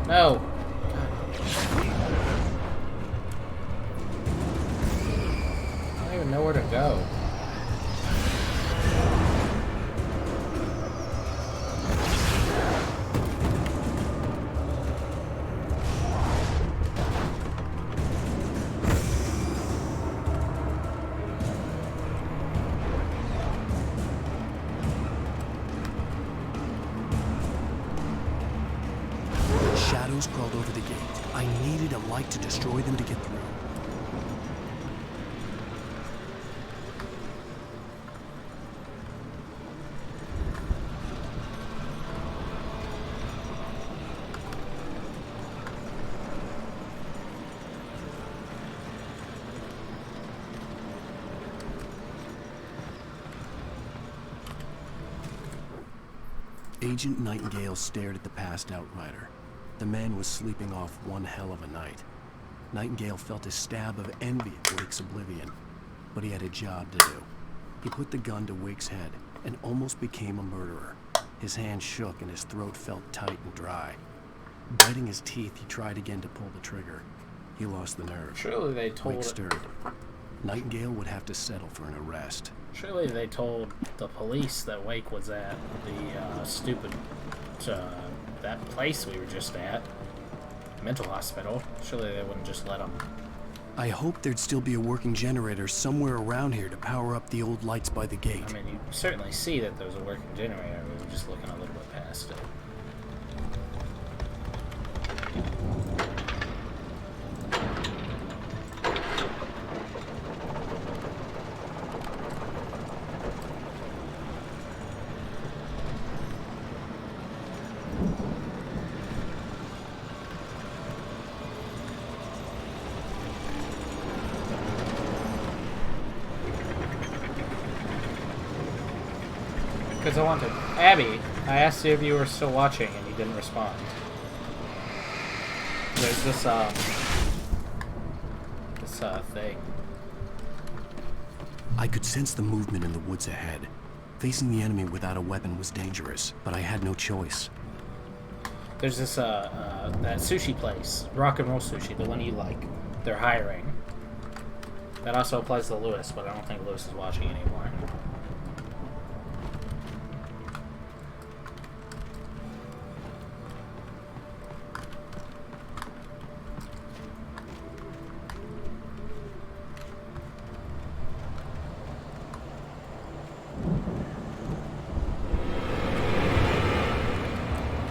No. I don't even know where to go. Shadows crawled over the gate. I needed a light to destroy them to get through. Agent Nightingale stared at the passed out rider. The man was sleeping off one hell of a night. Nightingale felt a stab of envy at Wake's oblivion, but he had a job to do. He put the gun to Wake's head and almost became a murderer. His hand shook and his throat felt tight and dry. Biting his teeth, he tried again to pull the trigger. He lost the nerve. Surely they told Wake stirred. Nightingale would have to settle for an arrest. Surely they told the police that Wake was at the stupid that place we were just at, mental hospital. Surely they wouldn't just let him. I hoped there'd still be a working generator somewhere around here to power up the old lights by the gate. I mean, you certainly see that there's a working generator. We were just looking a little bit past it. Because I wanted. Abby, I asked you if you were still watching and you didn't respond. There's this thing. I could sense the movement in the woods ahead. Facing the enemy without a weapon was dangerous, but I had no choice. There's this, that sushi place. Rock and Roll Sushi, the one you like. They're hiring. That also applies to Lewis, but I don't think Lewis is watching anymore.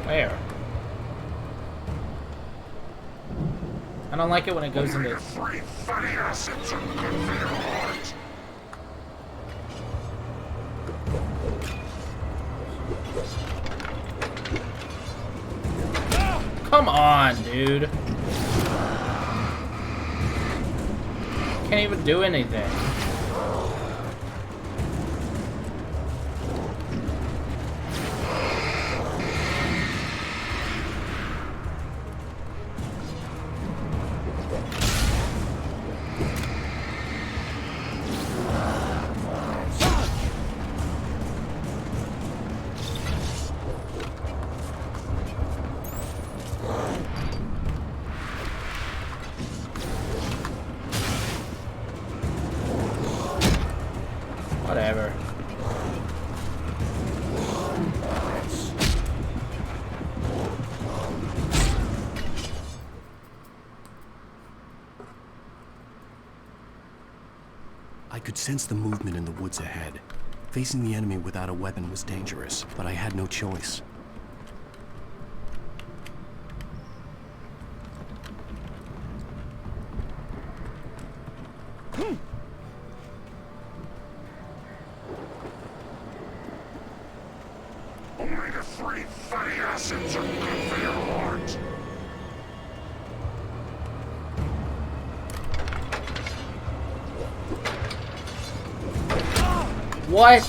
Where? I don't like it when it goes into... Come on, dude. Can't even do anything. Whatever. I could sense the movement in the woods ahead. Facing the enemy without a weapon was dangerous, but I had no choice. What?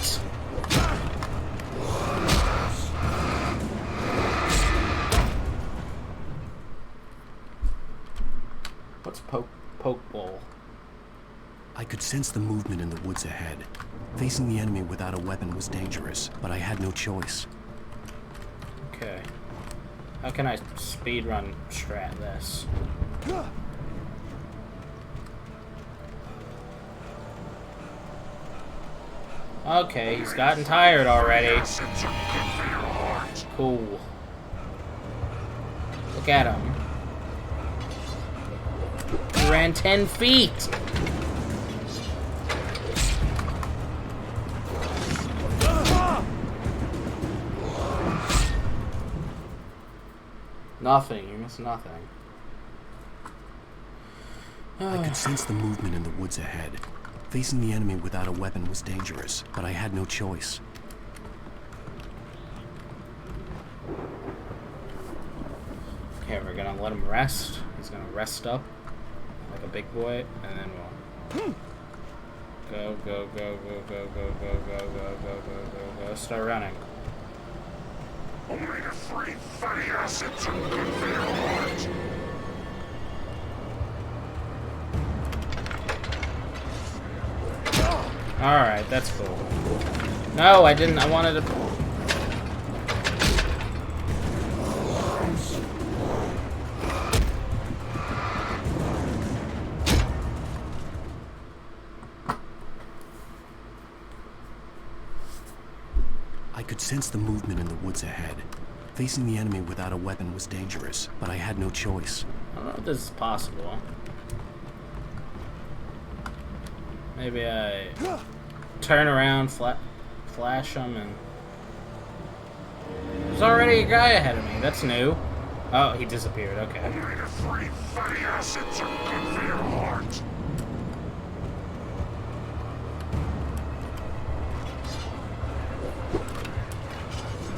What's poke bowl? I could sense the movement in the woods ahead. Facing the enemy without a weapon was dangerous, but I had no choice. Okay. How can I speedrun strat this? Okay, he's gotten tired already. Cool. Look at him. He ran 10 feet! Nothing, you missed nothing. I could sense the movement in the woods ahead. Facing the enemy without a weapon was dangerous, but I had no choice. Okay, we're gonna let him rest. He's gonna rest up like a big boy, and then we'll go, go, go, go, go, go, go, go, go, go, go, go, start running. Omega-3 fatty acids are good for your heart. Alright, that's cool. No, I didn't. I wanted to... I could sense the movement in the woods ahead. Facing the enemy without a weapon was dangerous, but I had no choice. I don't know if this is possible. Maybe I turn around, flash him, and... There's already a guy ahead of me. That's new. Oh, he disappeared. Okay. Omega-3 fatty acids are good for your heart.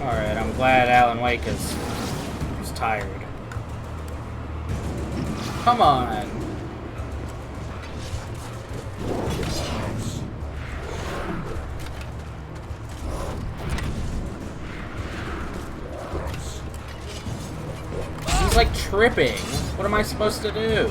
Alright, I'm glad Alan Wake is tired. Come on! tripping. What am I supposed to do?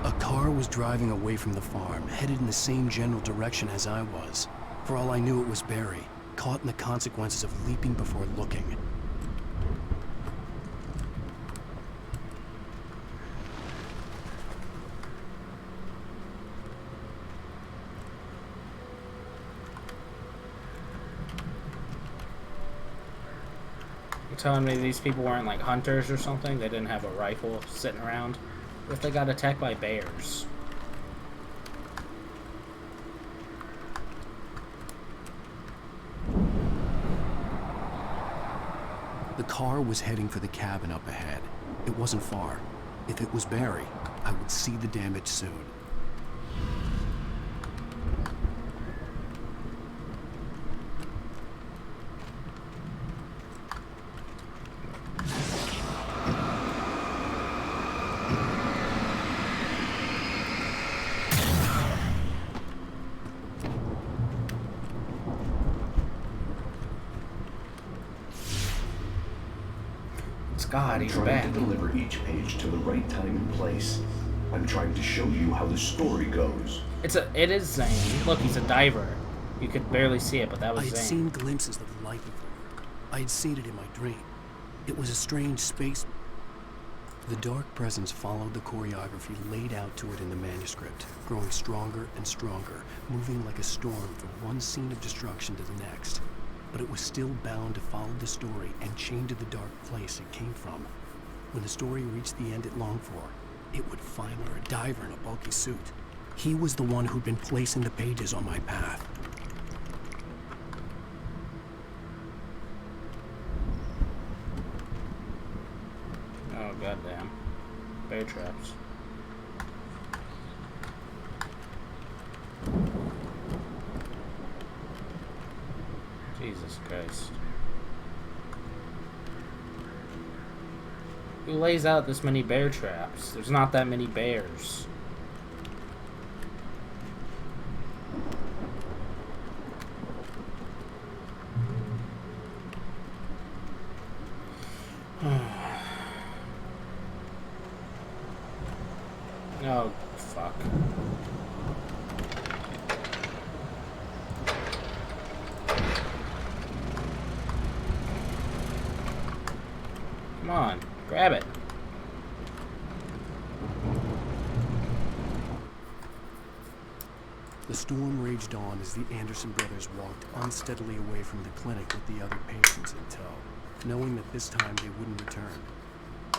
A car was driving away from the farm, headed in the same general direction as I was. For all I knew, it was Barry, caught in the consequences of leaping before looking. You're telling me these people weren't like hunters or something? They didn't have a rifle sitting around? What if they got attacked by bears? The car was heading for the cabin up ahead. It wasn't far. If it was Barry, I would see the damage soon. God, I'm he's trying back. to deliver each page to the right time and place. I'm trying to show you how the story goes. It is Zane. Look, he's a diver. You could barely see it, but that was I had Zane. seen glimpses of the light before. I had seen it in my dream. It was a strange space. The dark presence followed the choreography laid out to it in the manuscript, growing stronger and stronger, moving like a storm from one scene of destruction to the next. But it was still bound to follow the story and chained to the dark place it came from. When the story reached the end it longed for, it would find her a diver in a bulky suit. He was the one who'd been placing the pages on my path. Oh, goddamn. Bear traps. Jesus Christ. Who lays out this many bear traps? There's not that many bears. Oh, fuck. Come on, grab it. The storm raged on as the Anderson brothers walked unsteadily away from the clinic with the other patients in tow, knowing that this time they wouldn't return.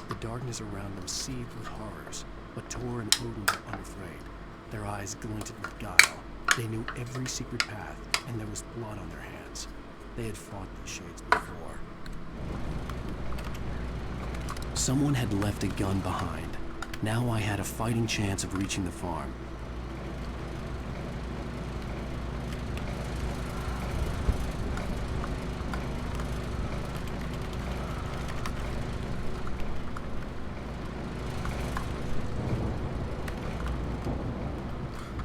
The darkness around them seethed with horrors, but Tor and Odin were unafraid. Their eyes glinted with guile. They knew every secret path, and there was blood on their hands. They had fought these shades before. Someone had left a gun behind. Now I had a fighting chance of reaching the farm.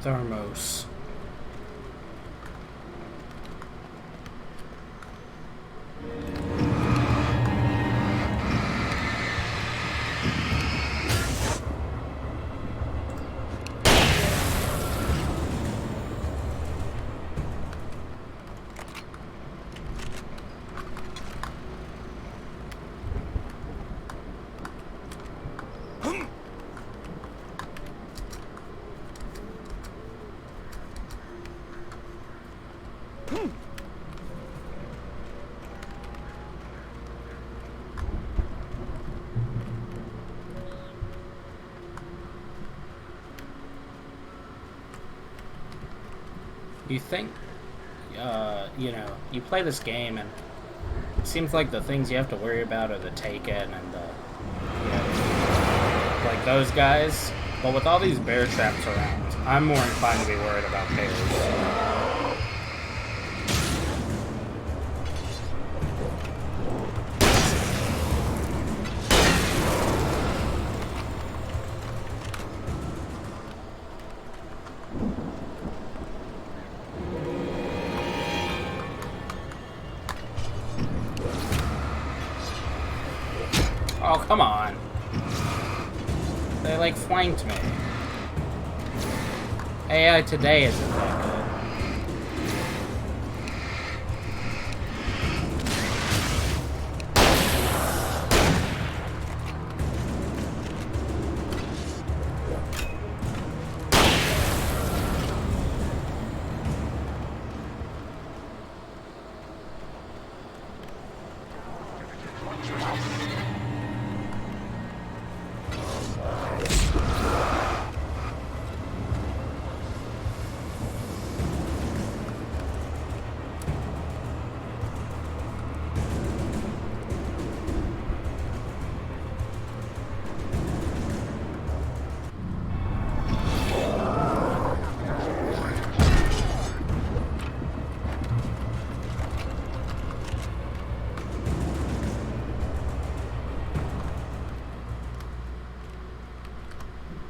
Thermos. You think, you know, you play this game and it seems like the things you have to worry about are the Taken and the, you know, like those guys. But with all these bear traps around, I'm more inclined to be worried about bears. Oh, come on. They, like, flanked me. AI today isn't that good.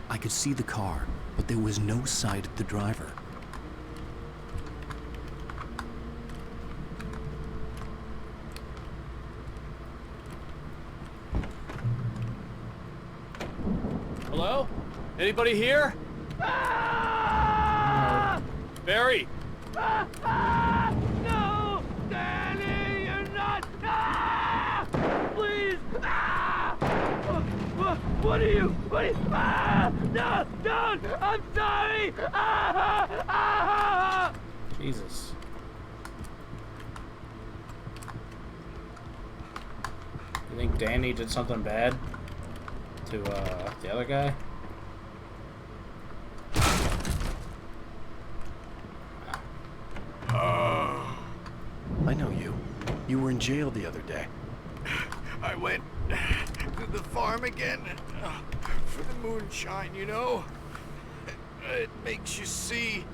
I could see the car, but there was no sight of the driver. Hello? Anybody here? Barry! No! Danny, you're not! Ah! Please! Ah! What are you? What are you? Ah! No! Don't! I'm sorry! Ah! Ah! Jesus. You think Danny did something bad to the other guy? I know you. You were in jail the other day. I went to the farm again for the moonshine, you know? It makes you see.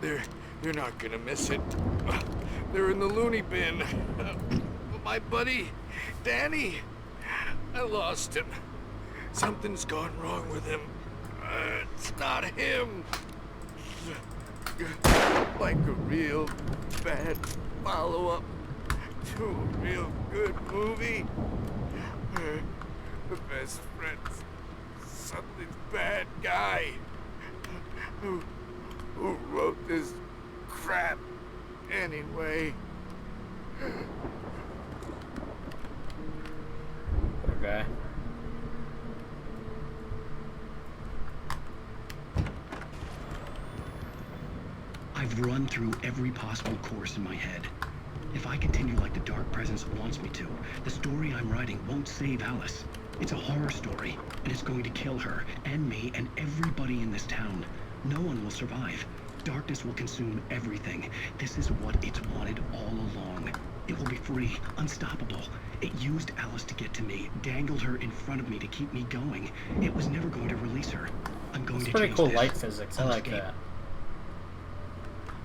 You're not gonna miss it. They're in the loony bin. My buddy, Danny, I lost him. Something's gone wrong with him. It's not him. Like a real bad follow-up to a real good movie. The best friend's something bad guy who wrote this crap anyway. Poor guy. I've run through every possible course in my head. If I continue like the Dark Presence wants me to, the story I'm writing won't save Alice. It's a horror story, and it's going to kill her, and me, and everybody in this town. No one will survive. Darkness will consume everything. This is what it's wanted all along. It will be free, unstoppable. It used Alice to get to me, dangled her in front of me to keep me going. It was never going to release her. I'm going to pretty change cool this. light physics. I like Escape. that.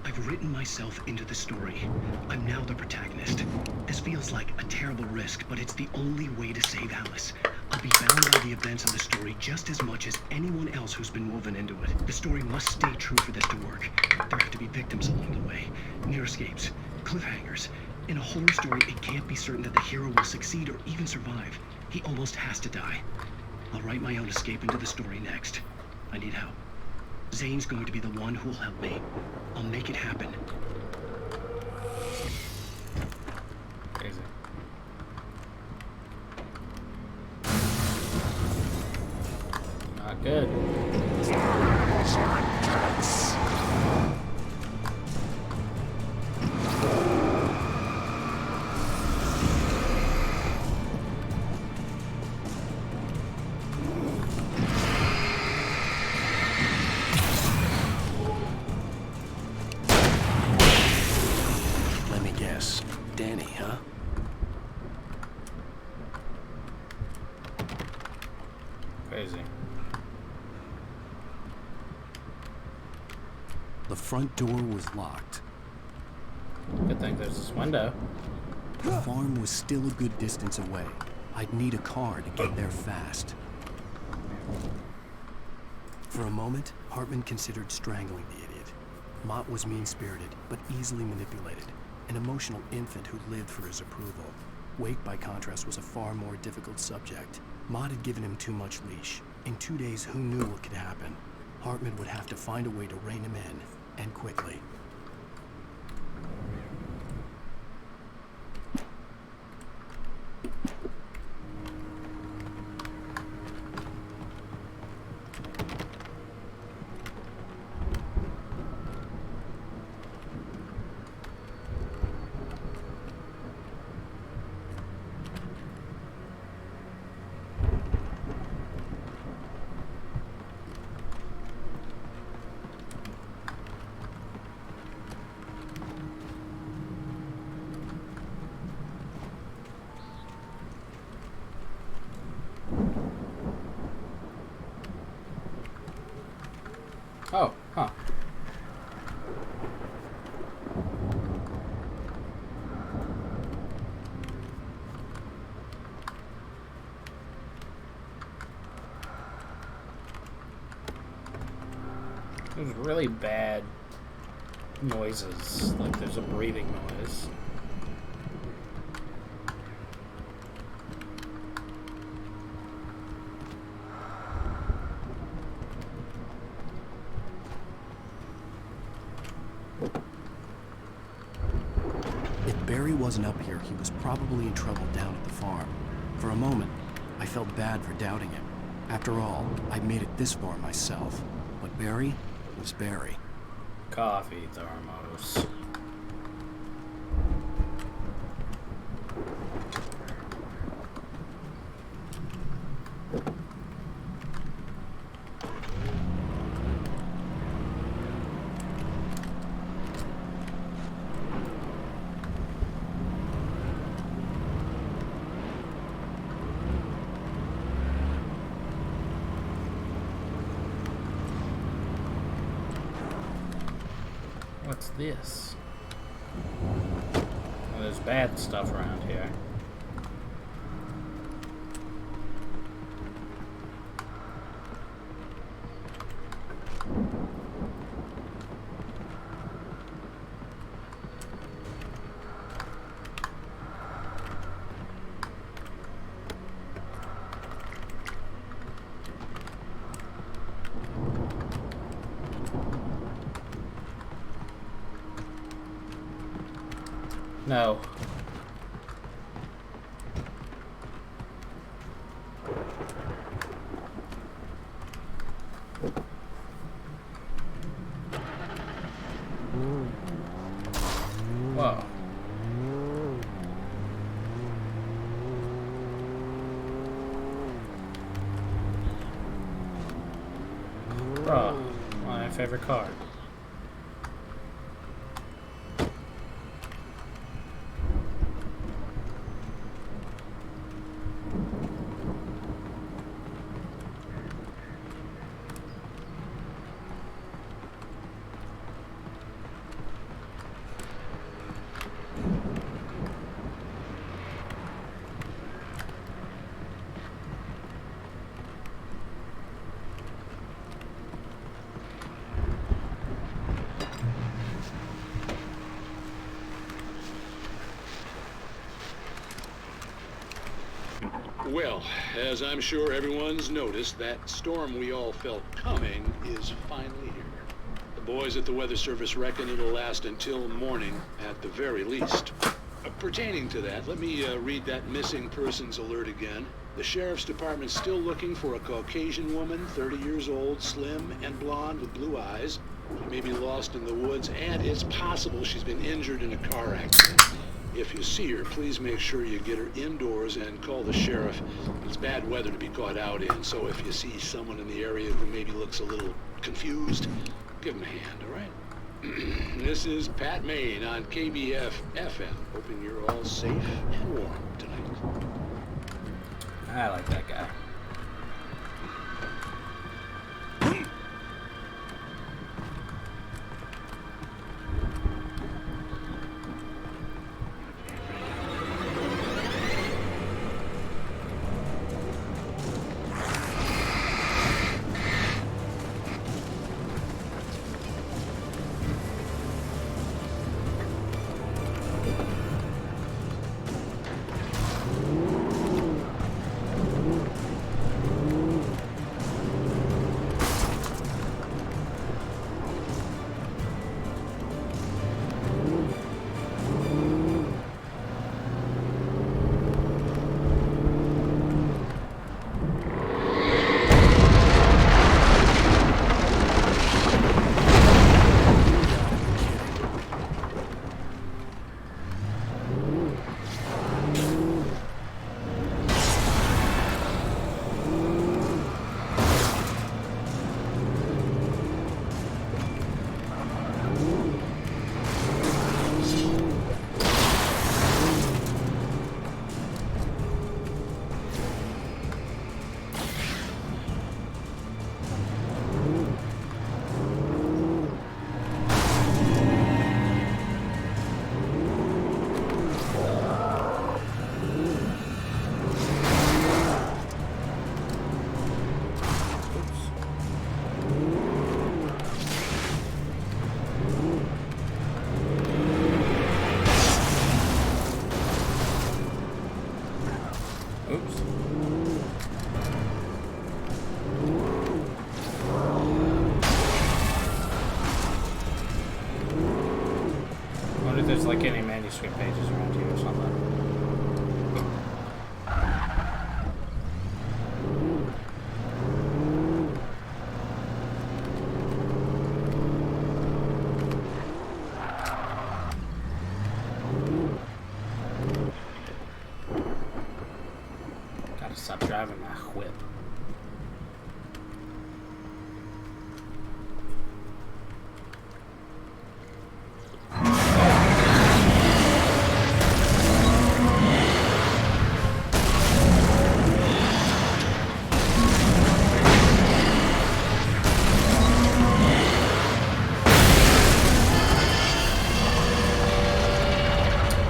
I've written myself into the story. I'm now the protagonist. This feels like a terrible risk, but it's the only way to save Alice. I'll be bound by the events of the story just as much as anyone else who's been woven into it. The story must stay true for this to work. There have to be victims along the way, near escapes, cliffhangers. In a horror story, it can't be certain that the hero will succeed or even survive. He almost has to die. I'll write my own escape into the story next. I need help. Zane's going to be the one who'll help me. I'll make it happen. Crazy. Not good. Let me guess. Danny, huh? Crazy. The front door was locked. Good thing there's this window. The farm was still a good distance away. I'd need a car to get there fast. For a moment, Hartman considered strangling the idiot. Mott was mean-spirited, but easily manipulated. An emotional infant who lived for his approval. Wake, by contrast, was a far more difficult subject. Maud had given him too much leash. In 2 days, who knew what could happen? Hartman would have to find a way to rein him in, and quickly. Oh, huh. There's really bad noises, like there's a breathing noise. If Barry wasn't up here, he was probably in trouble down at the farm. For a moment, I felt bad for doubting him. After all, I'd made it this far myself. But Barry was Barry. Coffee thermos. What's this? Well, there's bad stuff around here. No. Whoa. Bruh, my favorite card. Well, as I'm sure everyone's noticed, that storm we all felt coming is finally here. The boys at the Weather Service reckon it'll last until morning at the very least. Pertaining to that, let me read that missing persons alert again. The Sheriff's Department's still looking for a Caucasian woman, 30 years old, slim and blonde with blue eyes. She may be lost in the woods, and it's possible she's been injured in a car accident. If you see her, please make sure you get her indoors and call the sheriff. It's bad weather to be caught out in, so if you see someone in the area who maybe looks a little confused, give him a hand, all right? This is Pat Maine on KBF FM. Hoping you're all safe and warm tonight. I like that guy. Oops. I wonder if there's like any manuscript pages around here or something. Gotta stop driving that whip.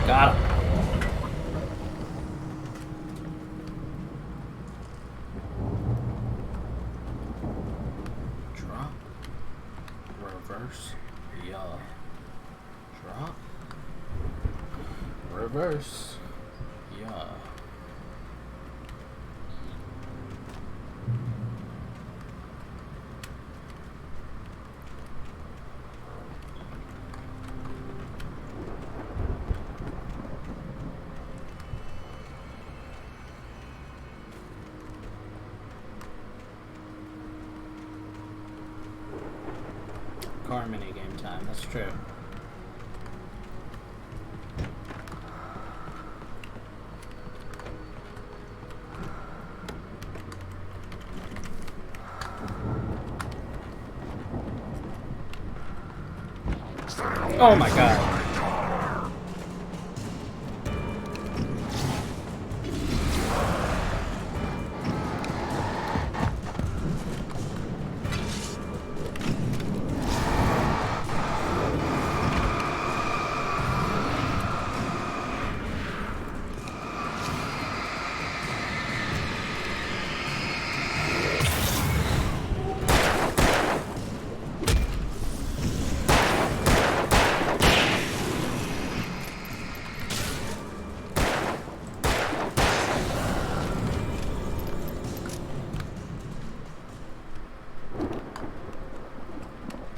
Got him. Drop. Reverse. Yeah. Drop. Reverse. Yeah. Car mini game time, that's true. Oh my god.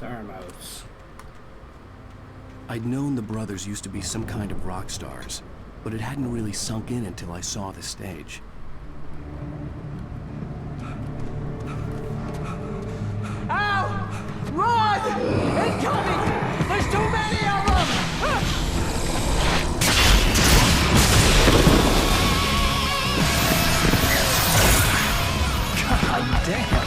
Thermos. I'd known the brothers used to be some kind of rock stars, but it hadn't really sunk in until I saw the stage. Ow! Run! Incoming! There's too many of them! God damn.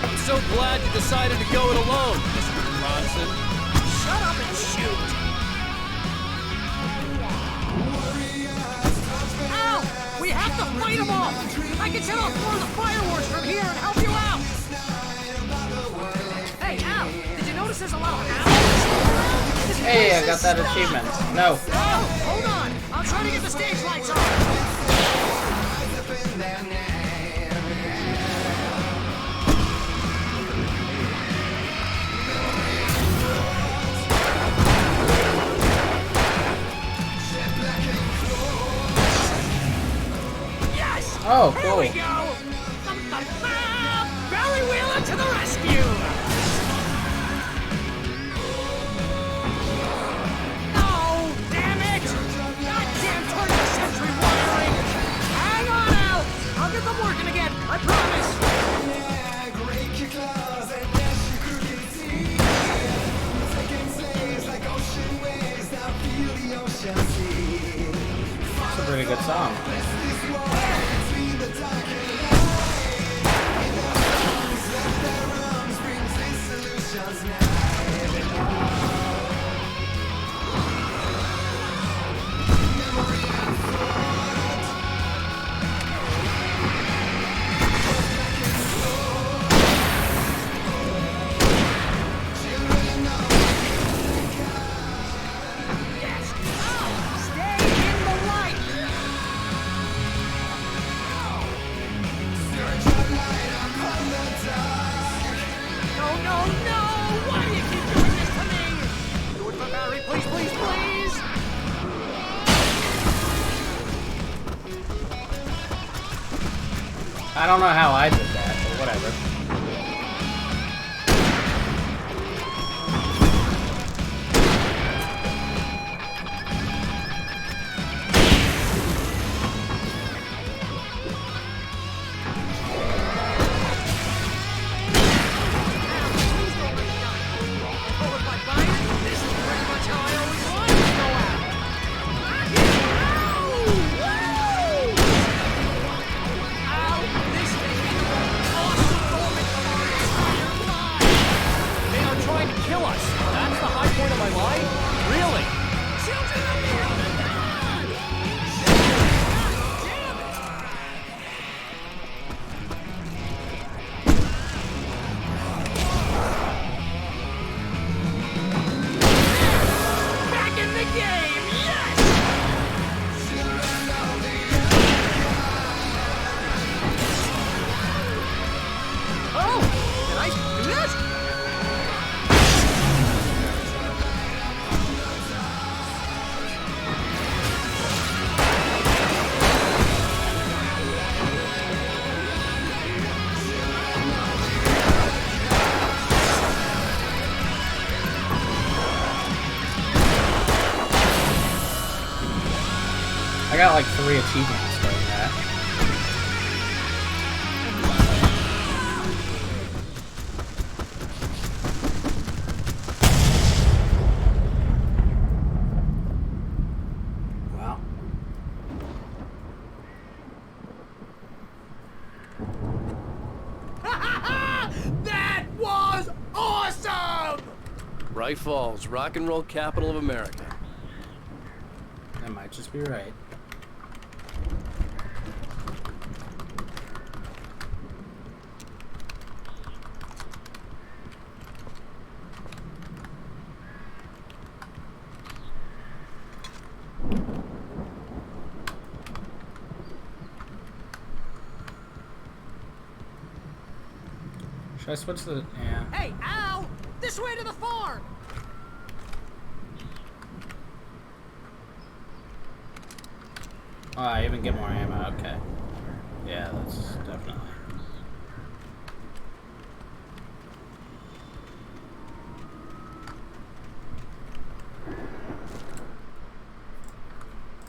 I'm so glad you decided to go it alone, Mr. Bronson. Shut up and shoot! Ow! We have to fight them all! I can set off more of the fireworks from here and help you out! Hey, Al! Did you notice there's a lot of owls? Hey, I got that achievement. No. Al, hold on! I'm trying to get the stage lights on! Oh, Here cool. we go! Barry Wheeler to the rescue! Oh, damn it! Goddamn 20th century wiring! Hang on, Al! I'll get them working again, I promise! That's a pretty good song. Stay in the light! I don't know how I did that, but whatever. I got like 3 achievements for that. Wow. That was awesome! Bright Falls, rock and roll capital of America. That might just be right. Should I switch the... yeah. Hey, Al! This way to the farm! Oh, I even get more ammo, okay. Yeah, that's definitely...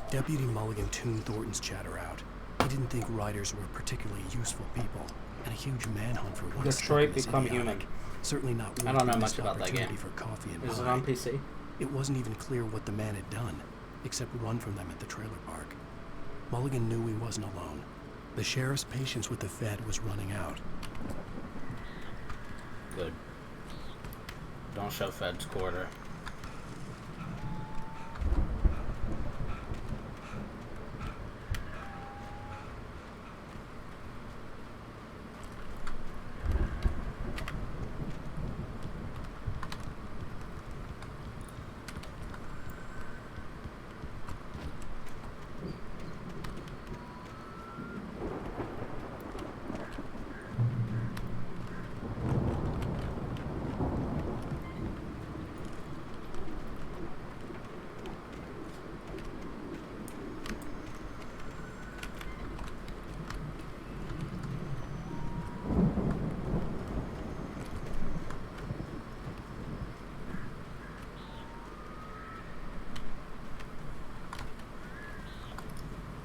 Deputy Mulligan tuned Thornton's chatter out. He didn't think riders were particularly useful people, and a huge manhunt for one Detroit Become Human. Certainly not. I don't know much about that game. For coffee and Is it pie. on PC? It wasn't even clear what the man had done, except run from them at the trailer park. Mulligan knew he wasn't alone. The sheriff's patience with the Fed was running out. Good. Don't show Fed's quarter.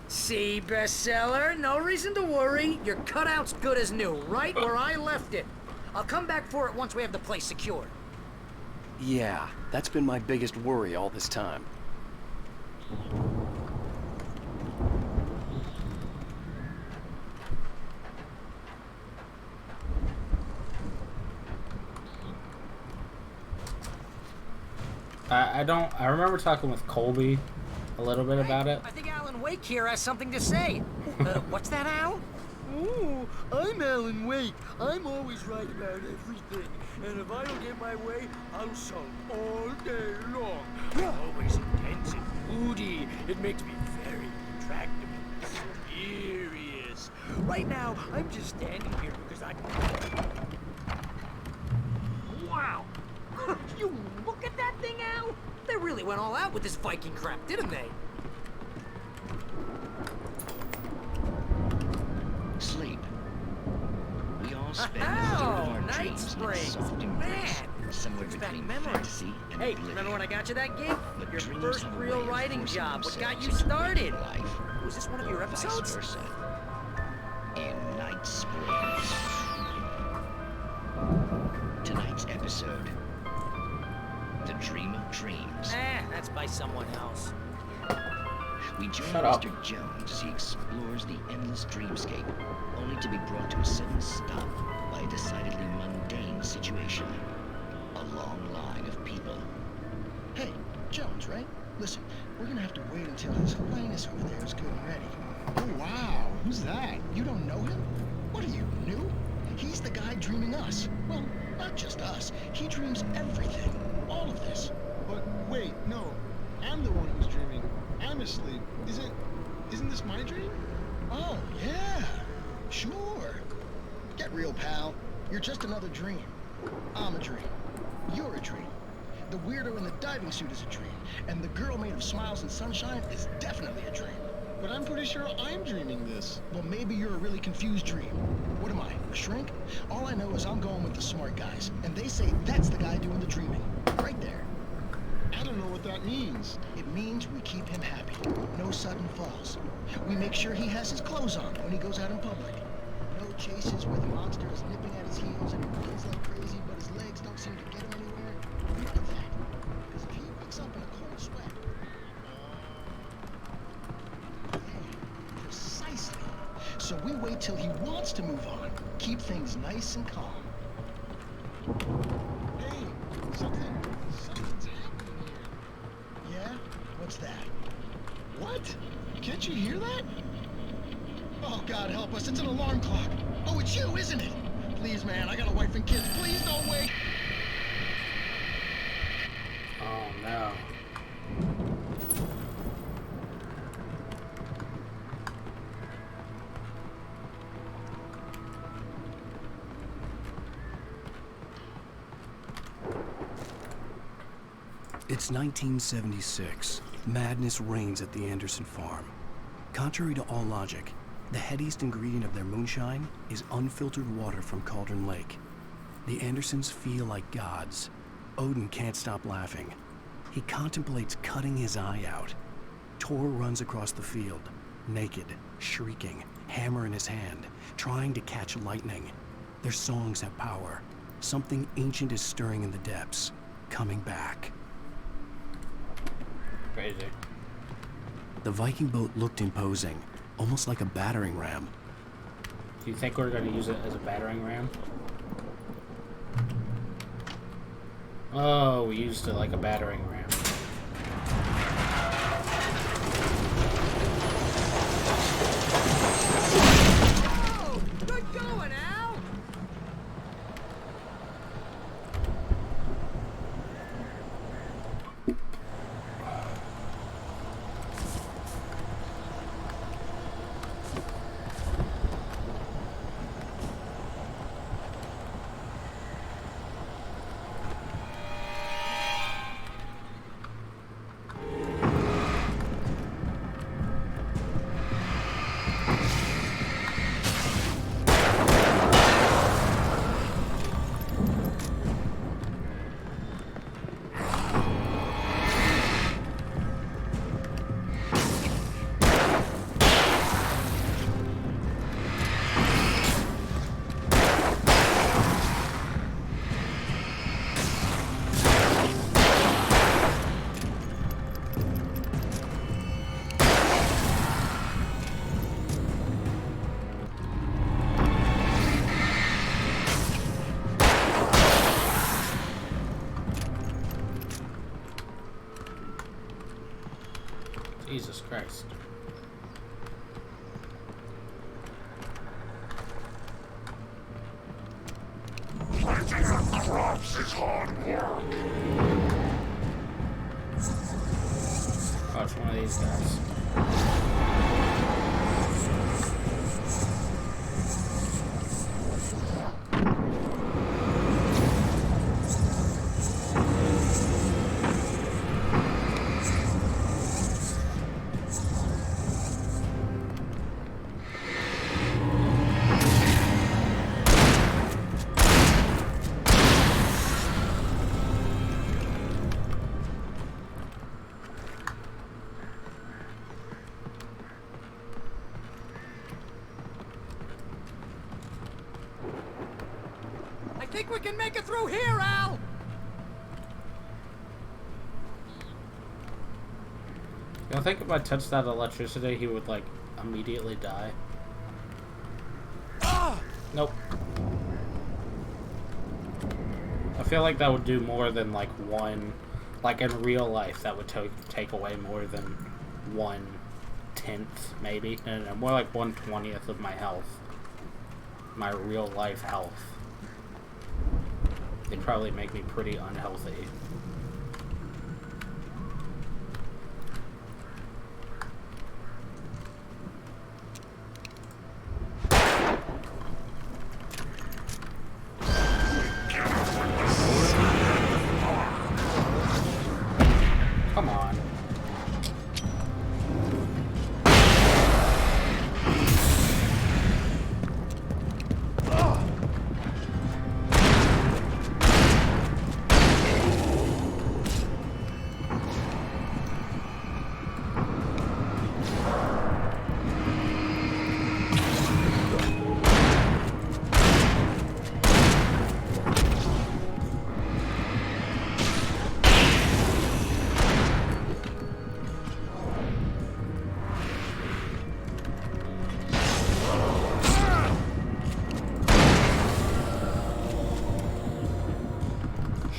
See, bestseller, no reason to worry. Your cutout's good as new, right where I left it. I'll come back for it once we have the place secured. Yeah, that's been my biggest worry all this time. I remember talking with Colby a little bit about it. I think Alan Wake here has something to say. What's that, Al? Ooh, I'm Alan Wake. I'm always right about everything. And if I don't get my way, I'll sulk all day long. Always intense and moody. It makes me very intractable. Serious. Right now, I'm just standing here because I... Wow! You look at that thing, Al! They really went all out with this Viking crap, didn't they? Sleep. Oh, Night Springs. Man, somewhere brings back between memories. fantasy and Hey, oblivion. remember when I got you that gig? But Your dreams first have a real way of writing forcing job. What got you themselves into started? waking life, Was this one of your or vice episodes? versa. In Night Springs. Tonight's episode, The Dream of Dreams. That's by someone else. We join Shut up. Mr. Jones as he explores the endless dreamscape, only to be brought to a sudden stop by a decidedly mundane situation. A long line of people. Hey, Jones, right? Listen, we're gonna have to wait until His Highness over there is good and ready. Oh, wow. Who's that? You don't know him? What are you, new? He's the guy dreaming us. Well, not just us. He dreams everything. All of this. But wait, no. I'm the one who's dreaming. I'm asleep. Isn't this my dream? Oh, yeah. Sure. Get real, pal. You're just another dream. I'm a dream. You're a dream. The weirdo in the diving suit is a dream. And the girl made of smiles and sunshine is definitely a dream. But I'm pretty sure I'm dreaming this. Well, maybe you're a really confused dream. What am I, a shrink? All I know is I'm going with the smart guys. And they say that's the guy doing the dreaming. Right there. I don't know what that means. It means we keep him happy. No sudden falls. We make sure he has his clothes on when he goes out in public. No chases where the monster is nipping at his heels and he runs like crazy, but his legs don't seem to get him anywhere. None of that. Because if he wakes up in a cold sweat... Yeah, precisely. So we wait till he wants to move on. Keep things nice and calm. Hey, something's happening here. Yeah? What's that? What? Can't you hear that? Oh, God help us, it's an alarm clock. Oh, it's you, isn't it? Please, man, I got a wife and kids. Please don't wait. Oh no. It's 1976. Madness reigns at the Anderson farm. Contrary to all logic, the headiest ingredient of their moonshine is unfiltered water from Cauldron Lake. The Andersons feel like gods. Odin can't stop laughing. He contemplates cutting his eye out. Tor runs across the field, naked, shrieking, hammer in his hand, trying to catch lightning. Their songs have power. Something ancient is stirring in the depths, coming back. Crazy. The Viking boat looked imposing, almost like a battering ram. Do you think we're going to use it as a battering ram? Oh, we used it like a battering ram. Oh, good going, Al. Jesus Christ. Planting the crops is hard work. Oh, it's one of these guys. Think we can make it through here, Al? I think if I touched that electricity, he would, like, immediately die. Nope. I feel like that would do more than, like, one... Like, in real life, that would take away more than 1/10, maybe. No, more like 1/20th of my health. My real life health. They'd probably make me pretty unhealthy. Come on.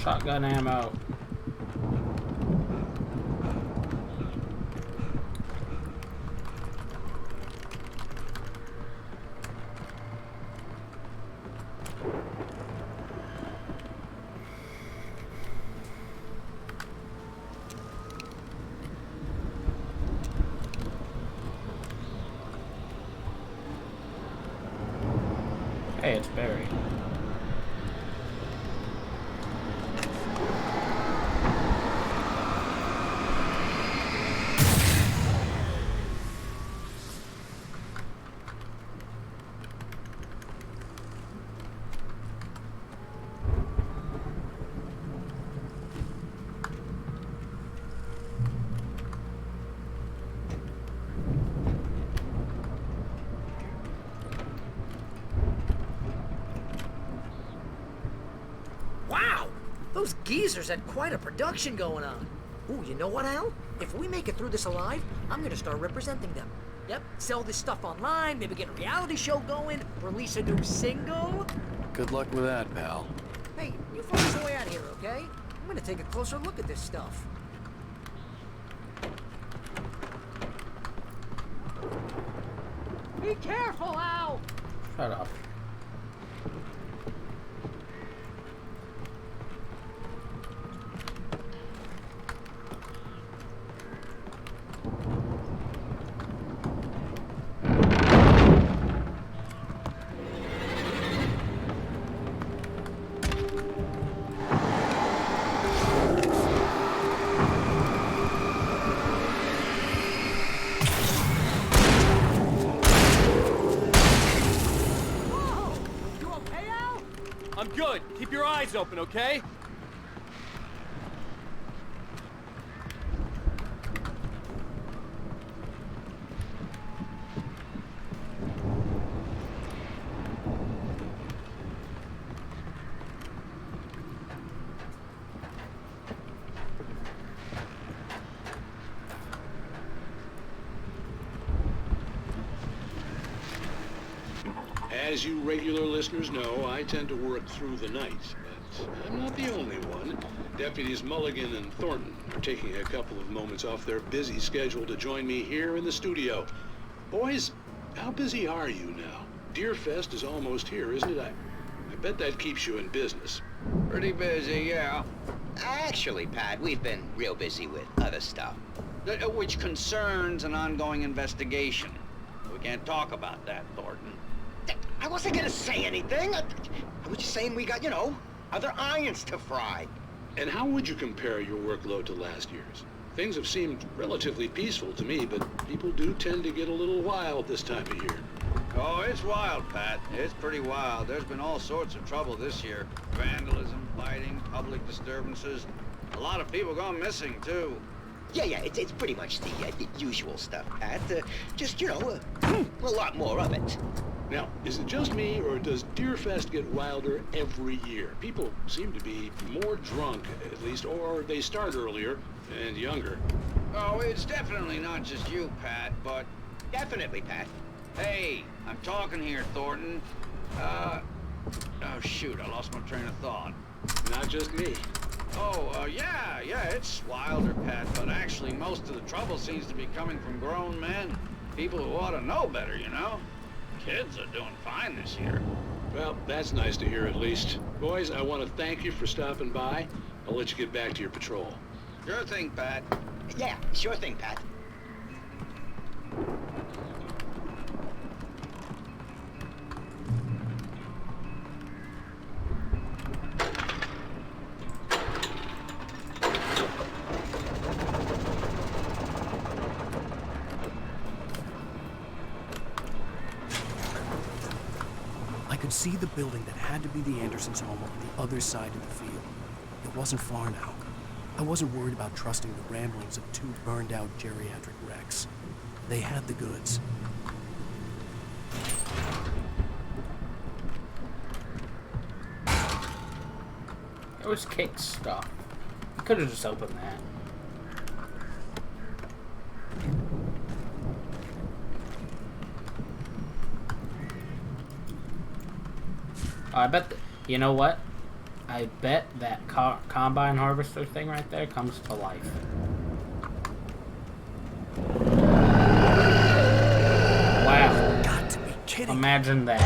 Shotgun ammo. Hey, it's Barry. Wow! Those geezers had quite a production going on. Ooh, you know what, Al? If we make it through this alive, I'm gonna start representing them. Yep, sell this stuff online, maybe get a reality show going, release a new single. Good luck with that, pal. Hey, you find your way out of here, okay? I'm gonna take a closer look at this stuff. Be careful, Al! Shut up. I'm good. Keep your eyes open, okay? As you regular listeners know, I tend to work through the night, but I'm not the only one. Deputies Mulligan and Thornton are taking a couple of moments off their busy schedule to join me here in the studio. Boys, how busy are you now? Deerfest is almost here, isn't it? I bet that keeps you in business. Pretty busy, yeah. Actually, Pat, we've been real busy with other stuff, which concerns an ongoing investigation. We can't talk about that, Thornton. I wasn't gonna say anything. I was just saying we got, you know, other irons to fry. And how would you compare your workload to last year's? Things have seemed relatively peaceful to me, but people do tend to get a little wild this time of year. Oh, it's wild, Pat. It's pretty wild. There's been all sorts of trouble this year. Vandalism, fighting, public disturbances. A lot of people gone missing, too. Yeah, it's pretty much the usual stuff, Pat. Just, you know, a lot more of it. Now, is it just me, or does Deerfest get wilder every year? People seem to be more drunk, at least, or they start earlier and younger. Oh, it's definitely not just you, Pat, but... Definitely, Pat. Hey, I'm talking here, Thornton. Oh, shoot, I lost my train of thought. Not just me. Oh, yeah, it's wilder, Pat, but actually most of the trouble seems to be coming from grown men. People who ought to know better, you know? Kids are doing fine this year. Well, that's nice to hear at least. Boys, I want to thank you for stopping by. I'll let you get back to your patrol. Sure thing, Pat. Yeah, sure thing, Pat. I could see the building that had to be the Andersons' home on the other side of the field. It wasn't far now. I wasn't worried about trusting the ramblings of two burned-out geriatric wrecks. They had the goods. It was cake stuff. I could have just opened that. I bet, you know what? I bet that combine harvester thing right there comes to life. Wow. Got to be kidding. Imagine that.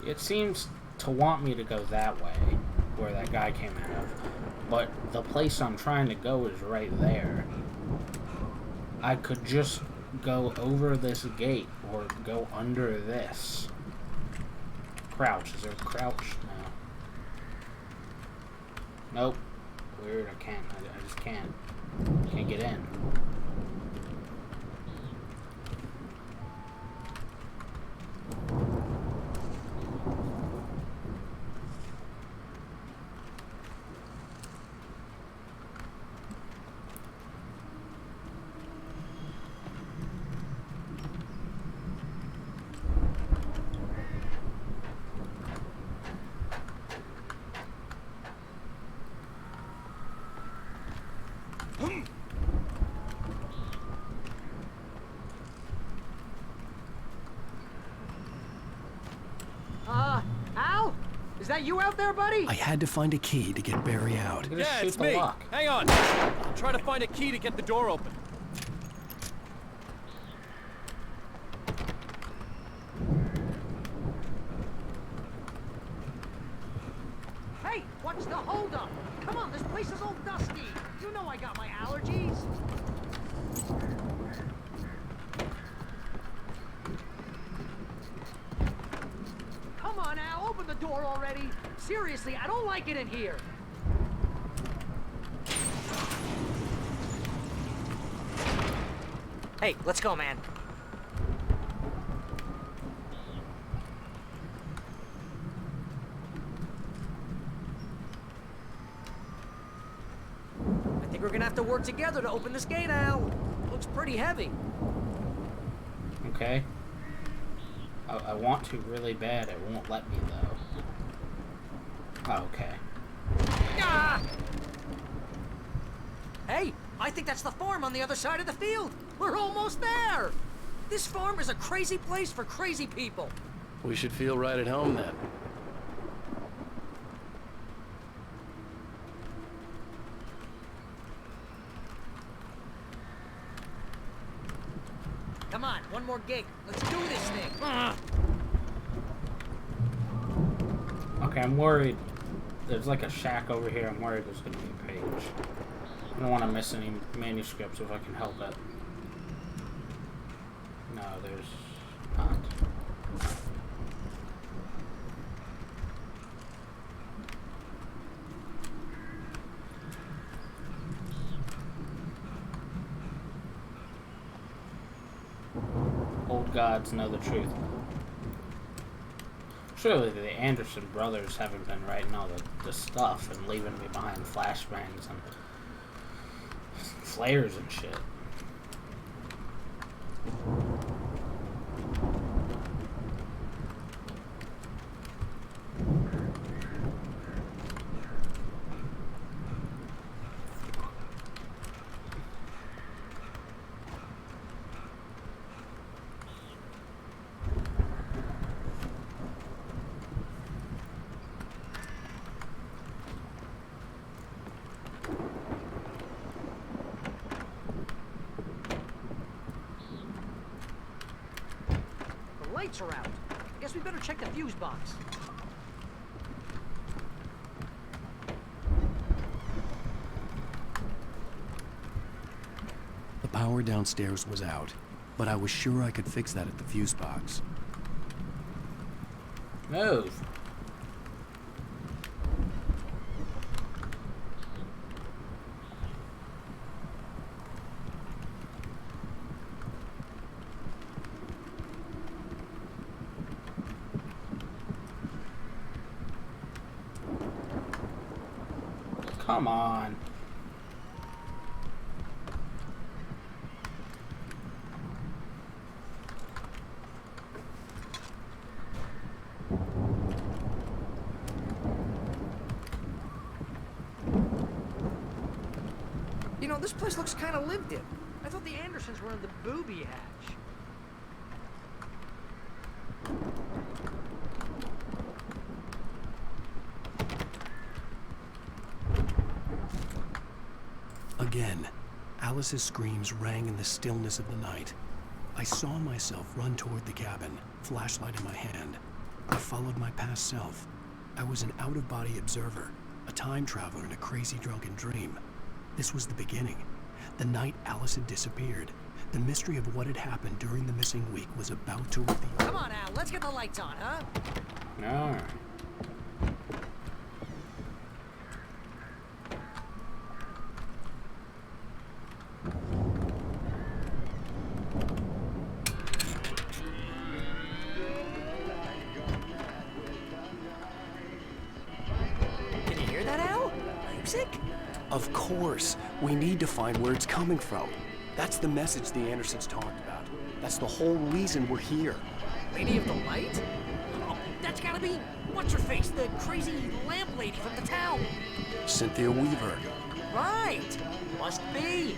It seems to want me to go that way, where that guy came out of. But the place I'm trying to go is right there. I could just go over this gate, or go under this. Crouch. Is there a crouch? No. Nope. Weird, I can't. I just can't. Can't get in. Al? Is that you out there, buddy? I had to find a key to get Barry out. Yeah, it's me. Hang on. I'll try to find a key to get the door open. Hey, what's the holdup? Come on, this place is all dusty. You know I got my allergies. Come on, Al, open the door already. Seriously, I don't like it in here. Hey, let's go, man. I think we're gonna have to work together to open this gate, Al. Looks pretty heavy. Okay. I want to really bad. It won't let me, though. Oh, okay. Ah! Hey, I think that's the farm on the other side of the field. We're almost there. This farm is a crazy place for crazy people. We should feel right at home then. Come on, one more gig. Let's do this thing. Okay, I'm worried. There's like a shack over here. I'm worried there's gonna be a page. I don't want to miss any manuscripts if I can help it. No, there's not. Old gods know the truth. Surely the Anderson brothers haven't been writing all the stuff and leaving me behind flashbangs and flares and shit. Lights are out. I guess we better check the fuse box. The power downstairs was out, but I was sure I could fix that at the fuse box. Move. Come on. You know, this place looks kind of lived in. I thought the Andersons were in the booby hatch. Again, Alice's screams rang in the stillness of the night. I saw myself run toward the cabin, flashlight in my hand. I followed my past self. I was an out-of-body observer, a time traveler in a crazy drunken dream. This was the beginning. The night Alice had disappeared. The mystery of what had happened during the missing week was about to reveal. Come on, Al, let's get the lights on, huh? No. Can you hear that, Al? Music? Of course. We need to find where it's coming from. That's the message the Andersons talked about. That's the whole reason we're here. Lady of the Light? Oh, that's gotta be... What's-her-face, the crazy lamp lady from the town. Cynthia Weaver. Right. Must be.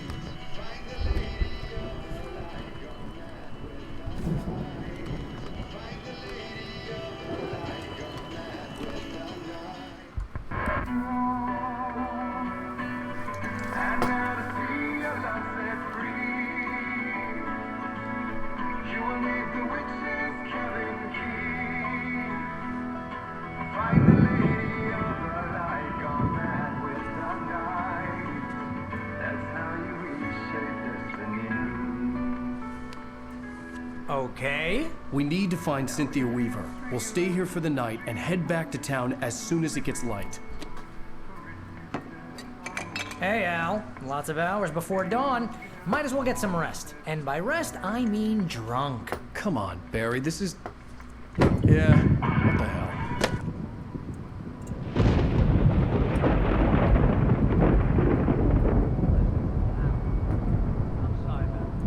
Okay. We need to find Cynthia Weaver. We'll stay here for the night and head back to town as soon as it gets light. Hey, Al. Lots of hours before dawn. Might as well get some rest. And by rest, I mean drunk. Come on, Barry, this is... Yeah, what the hell? I'm sorry about this.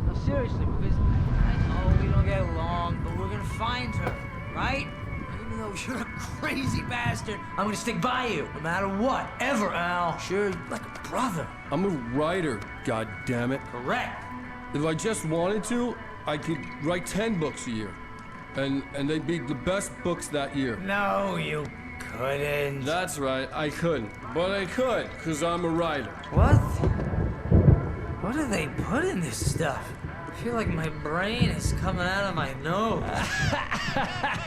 No, seriously, because I know we don't get along, but we're gonna find her, right? Even though you're a crazy bastard, I'm gonna stick by you, no matter what, ever, Al. Sure, like a brother. I'm a writer, goddammit. Correct. If I just wanted to, I could write 10 books a year. And they'd be the best books that year. No, you couldn't. That's right, I couldn't. But I could, because I'm a writer. What? What do they put in this stuff? I feel like my brain is coming out of my nose.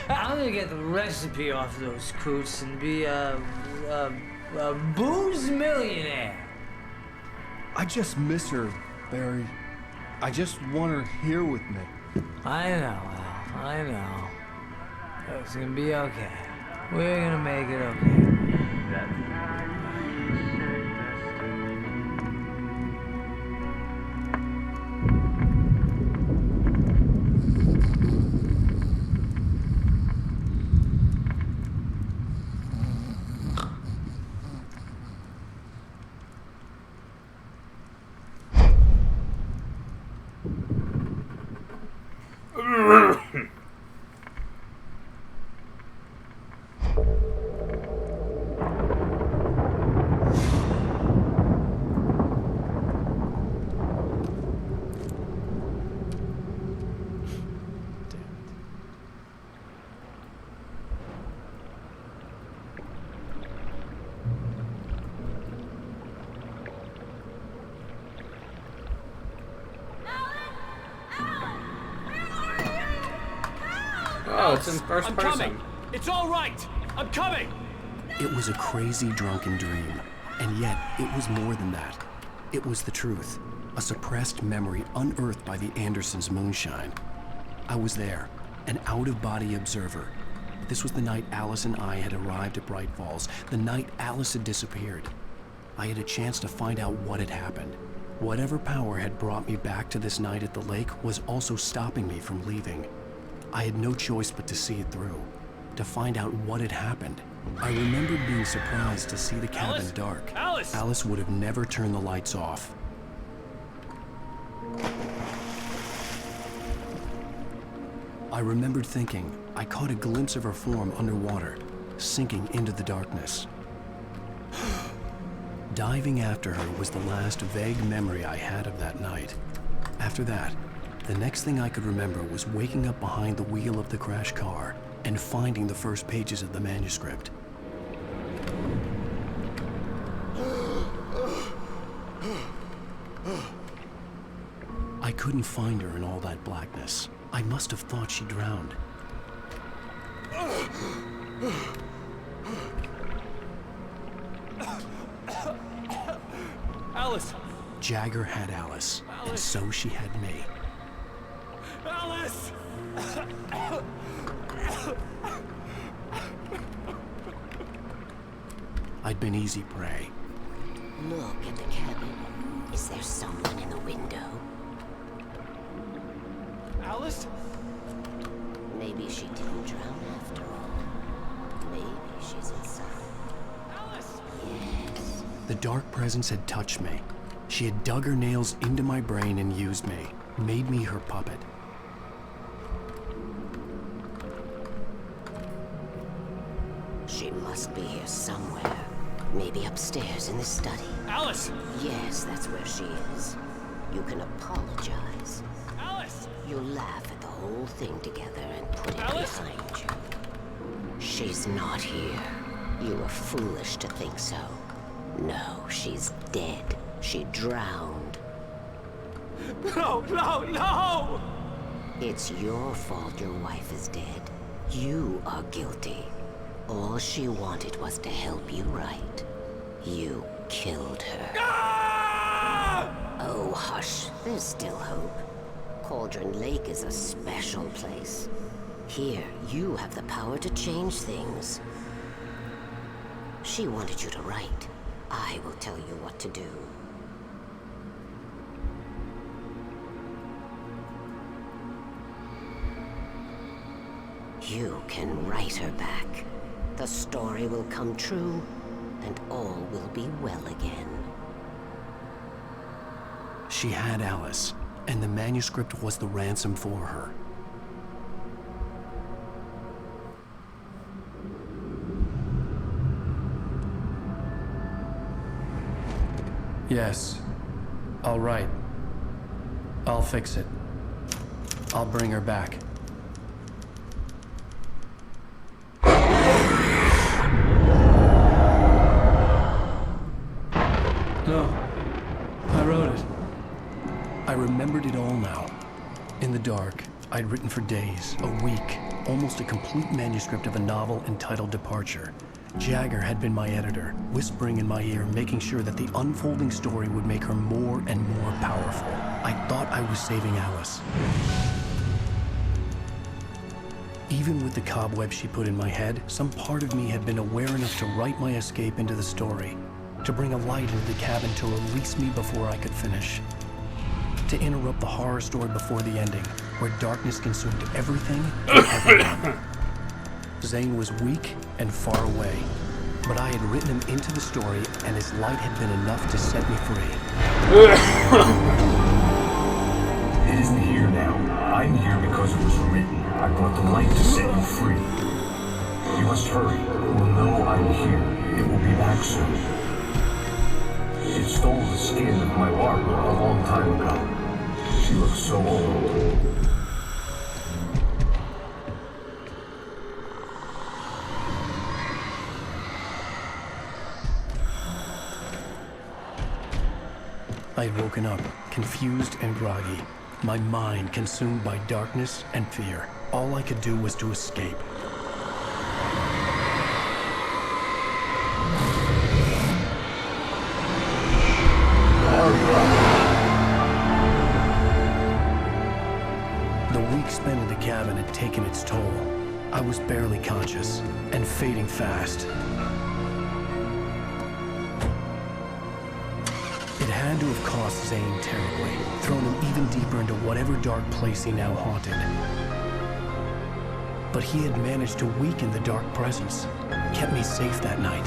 I'm gonna get the recipe off those coots and be a booze millionaire. I just miss her, Barry. I just want her here with me. I know, Al. I know. It's gonna be okay. We're gonna make it okay. Oh, it's in first I'm person. coming. It's all right. I'm coming. It was a crazy, drunken dream. And yet, it was more than that. It was the truth. A suppressed memory unearthed by the Andersons' moonshine. I was there, an out-of-body observer. This was the night Alice and I had arrived at Bright Falls, the night Alice had disappeared. I had a chance to find out what had happened. Whatever power had brought me back to this night at the lake was also stopping me from leaving. I had no choice but to see it through, to find out what had happened. I remembered being surprised to see the cabin Alice? dark. Alice! Alice would have never turned the lights off. I remembered thinking I caught a glimpse of her form underwater, sinking into the darkness. Diving after her was the last vague memory I had of that night. After that, the next thing I could remember was waking up behind the wheel of the crashed car and finding the first pages of the manuscript. I couldn't find her in all that blackness. I must have thought she drowned. Alice! Jagger had Alice, and so she had me. Alice! I'd been easy prey. Look at the cabin. Is there someone in the window? Alice? Maybe she didn't drown after all. Maybe she's inside. Alice! Yes. The dark presence had touched me. She had dug her nails into my brain and used me, made me her puppet. She must be here somewhere. Maybe upstairs in the study. Alice! Yes, that's where she is. You can apologize. Alice! You'll laugh at the whole thing together and put it Alice? behind you. She's not here. You were foolish to think so. No, she's dead. She drowned. No, no, no! It's your fault your wife is dead. You are guilty. All she wanted was to help you right. You killed her. Ah! Oh, hush. There's still hope. Cauldron Lake is a special place. Here, you have the power to change things. She wanted you to write. I will tell you what to do. You can write her back. The story will come true, and all will be well again. She had Alice, and the manuscript was the ransom for her. Yes. All right. I'll fix it. I'll bring her back. No. I wrote it. I remembered it all now. In the dark, I'd written for days, a week, almost a complete manuscript of a novel entitled Departure. Jagger had been my editor, whispering in my ear, making sure that the unfolding story would make her more and more powerful. I thought I was saving Alice. Even with the cobweb she put in my head, some part of me had been aware enough to write my escape into the story, to bring a light into the cabin to release me before I could finish. To interrupt the horror story before the ending, where darkness consumed everything and everyone. Zane was weak and far away, but I had written him into the story, and his light had been enough to set me free. It isn't here now. I'm here because it was written. I brought the light to set you free. You must hurry. It will know I'm here. It will be back soon. It stole the skin of my Barbara a long time ago. She looks so old. I had woken up, confused and groggy, my mind consumed by darkness and fear. All I could do was to escape. The week spent in the cabin had taken its toll. I was barely conscious, and fading fast. It had to have cost Zane terribly, thrown him even deeper into whatever dark place he now haunted. But he had managed to weaken the dark presence, kept me safe that night.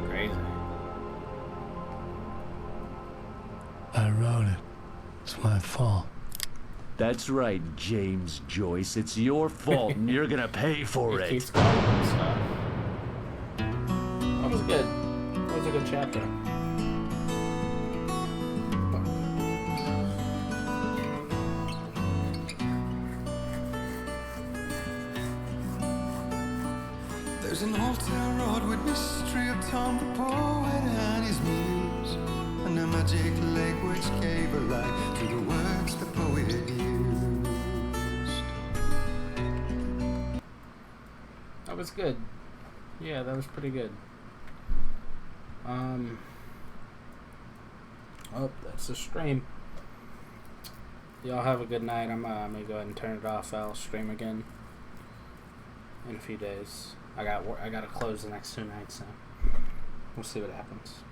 Crazy. I wrote it. It's my fault. That's right, James Joyce. It's your fault, and you're gonna pay for He it. keeps calling him stuff. That was good. That was a good chapter. There's an old town road with mystery of Tom the poet and his muse, and a magic lake which gave a light to the words the poet used. That was good. Yeah, that was pretty good. Oh, that's the stream. Y'all have a good night. I'm gonna go ahead and turn it off. I'll stream again in a few days. I gotta close the next 2 nights, so we'll see what happens.